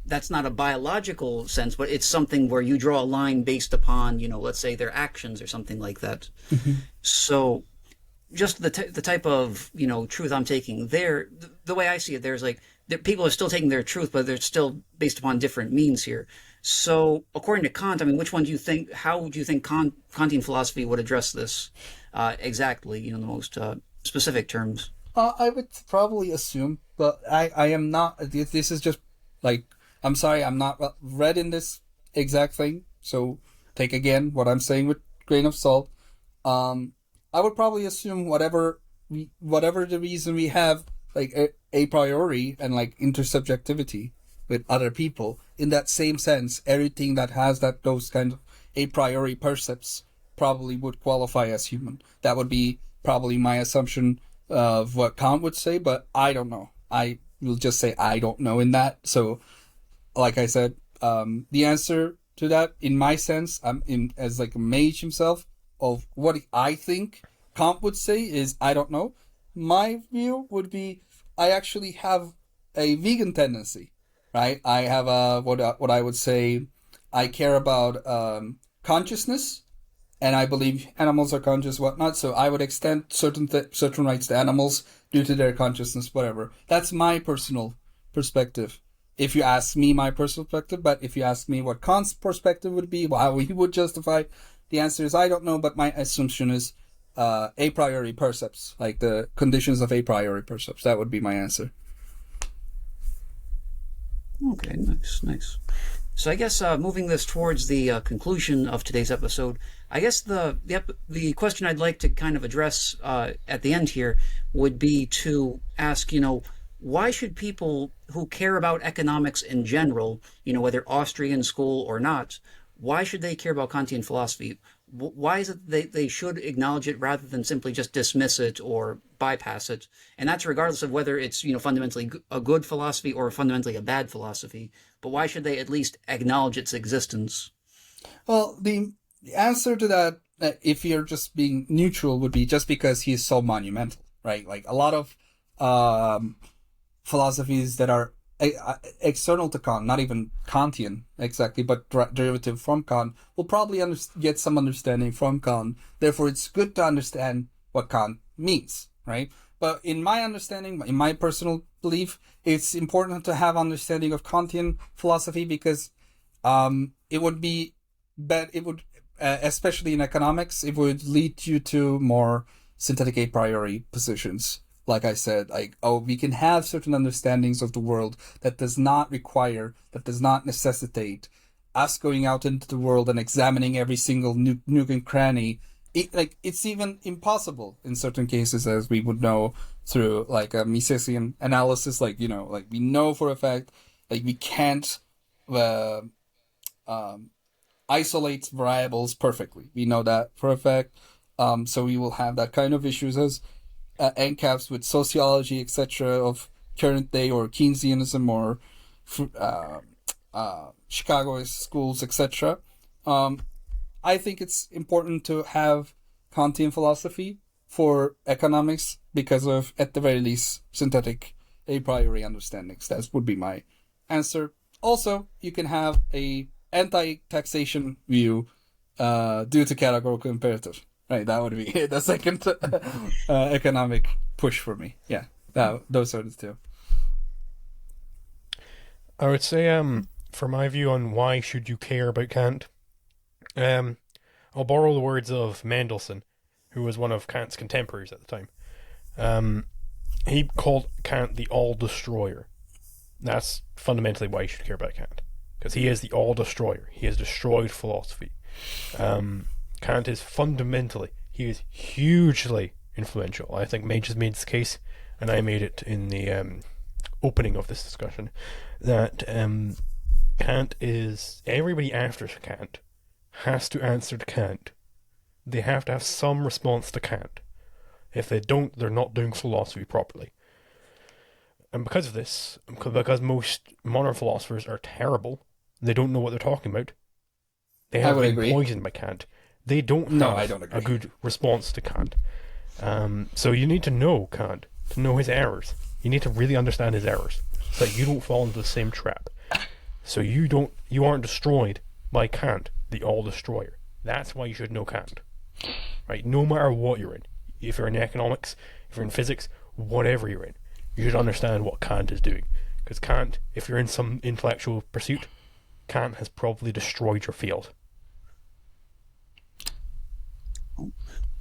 That's not a biological sense, but it's something where you draw a line based upon, let's say their actions or something like that. Mm-hmm. So just the type of, truth I'm taking there, the way I see it, people are still taking their truth, but they're still based upon different means here. So, according to Kant, I mean, which one do you think? How do you think Kantian philosophy would address this exactly? You know, the most specific terms. I would probably assume, but I am not. This is just like, I'm sorry, I'm not read in this exact thing. So take again what I'm saying with grain of salt. I would probably assume whatever the reason we have, like a priori and like intersubjectivity with other people. In that same sense, everything that has those kind of a priori percepts probably would qualify as human. That would be probably my assumption of what Kant would say, but I don't know. I will just say I don't know in that. So, like I said, the answer to that, in my sense, I'm in as like a mage himself of what I think Kant would say is I don't know. My view would be I actually have a vegan tendency, right? I have a what I would say I care about consciousness, and I believe animals are conscious, whatnot. So I would extend certain rights to animals due to their consciousness, whatever. That's my personal perspective. If you ask me my personal perspective, but if you ask me what Kant's perspective would be, how he would justify, the answer is I don't know. But my assumption is a priori percepts, like the conditions of a priori percepts. That would be my answer. Okay, nice, nice. So I guess moving this towards the conclusion of today's episode, I guess the question I'd like to kind of address at the end here would be to ask, you know, why should people who care about economics in general, you know, whether Austrian school or not, why should they care about Kantian philosophy? Why is it they should acknowledge it rather than simply just dismiss it or bypass it? And that's regardless of whether it's, you know, fundamentally a good philosophy or fundamentally a bad philosophy. But why should they at least acknowledge its existence? Well, the answer to that, if you're just being neutral, would be just because he is so monumental, right? Like a lot of philosophies that are external to Kant, not even Kantian exactly, but derivative from Kant, will probably get some understanding from Kant. Therefore, it's good to understand what Kant means, right? But in my understanding, in my personal belief, it's important to have understanding of Kantian philosophy because it would be it would, especially in economics, it would lead you to more synthetic a priori positions. Like I said, like, oh, we can have certain understandings of the world that does not necessitate us going out into the world and examining every single nook and cranny. It's even impossible in certain cases, as we would know through like a Misesian analysis. Like, you know, like we know for a fact, like we can't isolate variables perfectly. We know that for a fact. So we will have that kind of issues as NCAPs with sociology, etc., of current day or Keynesianism or Chicago schools, etc. I think it's important to have Kantian philosophy for economics because of, at the very least, synthetic a priori understandings. That would be my answer. Also, you can have a anti-taxation view due to categorical imperative. Right, that would be the second economic push for me. Yeah, those are the two. I would say, for my view on why should you care about Kant, I'll borrow the words of Mendelssohn, who was one of Kant's contemporaries at the time. He called Kant the all-destroyer. That's fundamentally why you should care about Kant, because he is the all-destroyer. He has destroyed philosophy. Kant is he is hugely influential. I think Mage has made this case, and I made it in the opening of this discussion, that Kant is, everybody after Kant has to answer to Kant. They have to have some response to Kant. If they don't, they're not doing philosophy properly. And because of this, because most modern philosophers are terrible, they don't know what they're talking about. They have been poisoned by Kant. They don't have a good response to Kant. So you need to know Kant, to know his errors. You need to really understand his errors, so that you don't fall into the same trap. So you aren't destroyed by Kant, the all-destroyer. That's why you should know Kant. Right? No matter what you're in. If you're in economics, if you're in physics, whatever you're in, you should understand what Kant is doing. Because Kant, if you're in some intellectual pursuit, Kant has probably destroyed your field.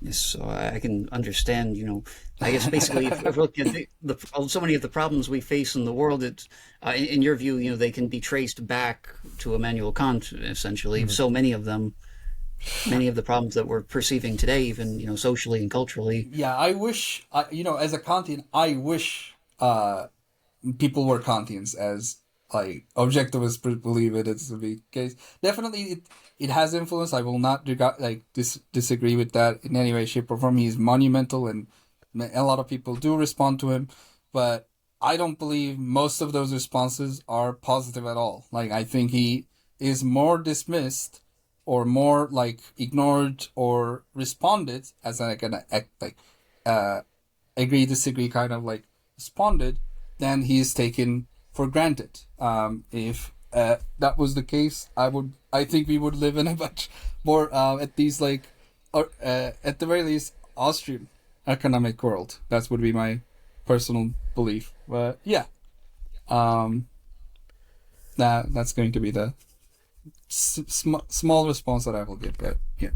Yes, so I can understand, I guess basically if we look at so many of the problems we face in the world, in your view, they can be traced back to Immanuel Kant, essentially. Mhm. So many of them, many of the problems that we're perceiving today, even, socially and culturally. Yeah, I wish, as a Kantian, I wish people were Kantians, as like objectivists believe it is to be the case. Definitely, it has influence. I will not disagree with that in any way, shape, or form. He is monumental, and a lot of people do respond to him, but I don't believe most of those responses are positive at all. Like, I think he is more dismissed or more like ignored or responded as like an agree disagree kind of like responded, then he is taken for granted. If that was the case, I think we would live in a much more at least or at the very least Austrian economic world. That would be my personal belief. But yeah, that's going to be the small response that I will give. But yeah.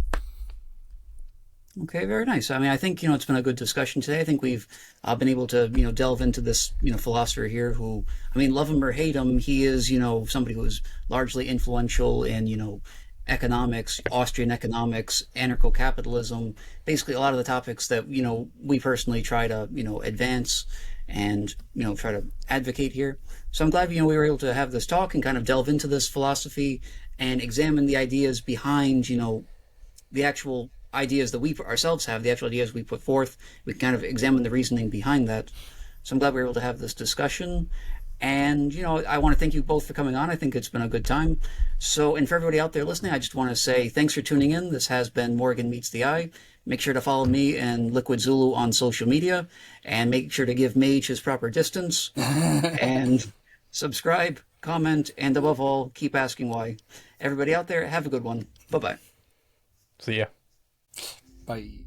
Okay, very nice. I mean, I think, it's been a good discussion today. I think we've been able to, delve into this, philosopher here who, I mean, love him or hate him, he is, somebody who is largely influential in, economics, Austrian economics, anarcho-capitalism, basically a lot of the topics that, we personally try to, advance and, try to advocate here. So I'm glad, we were able to have this talk and kind of delve into this philosophy and examine the ideas behind, the actual ideas that we ourselves have, the actual ideas we put forth. We kind of examine the reasoning behind that. So I'm glad we were able to have this discussion. And, I want to thank you both for coming on. I think it's been a good time. So, and for everybody out there listening, I just want to say thanks for tuning in. This has been Morgan Meets the Eye. Make sure to follow me and Liquid Zulu on social media, and make sure to give Mage his proper distance, and subscribe, comment, and above all, keep asking why. Everybody out there, have a good one. Bye-bye. See ya. Bye.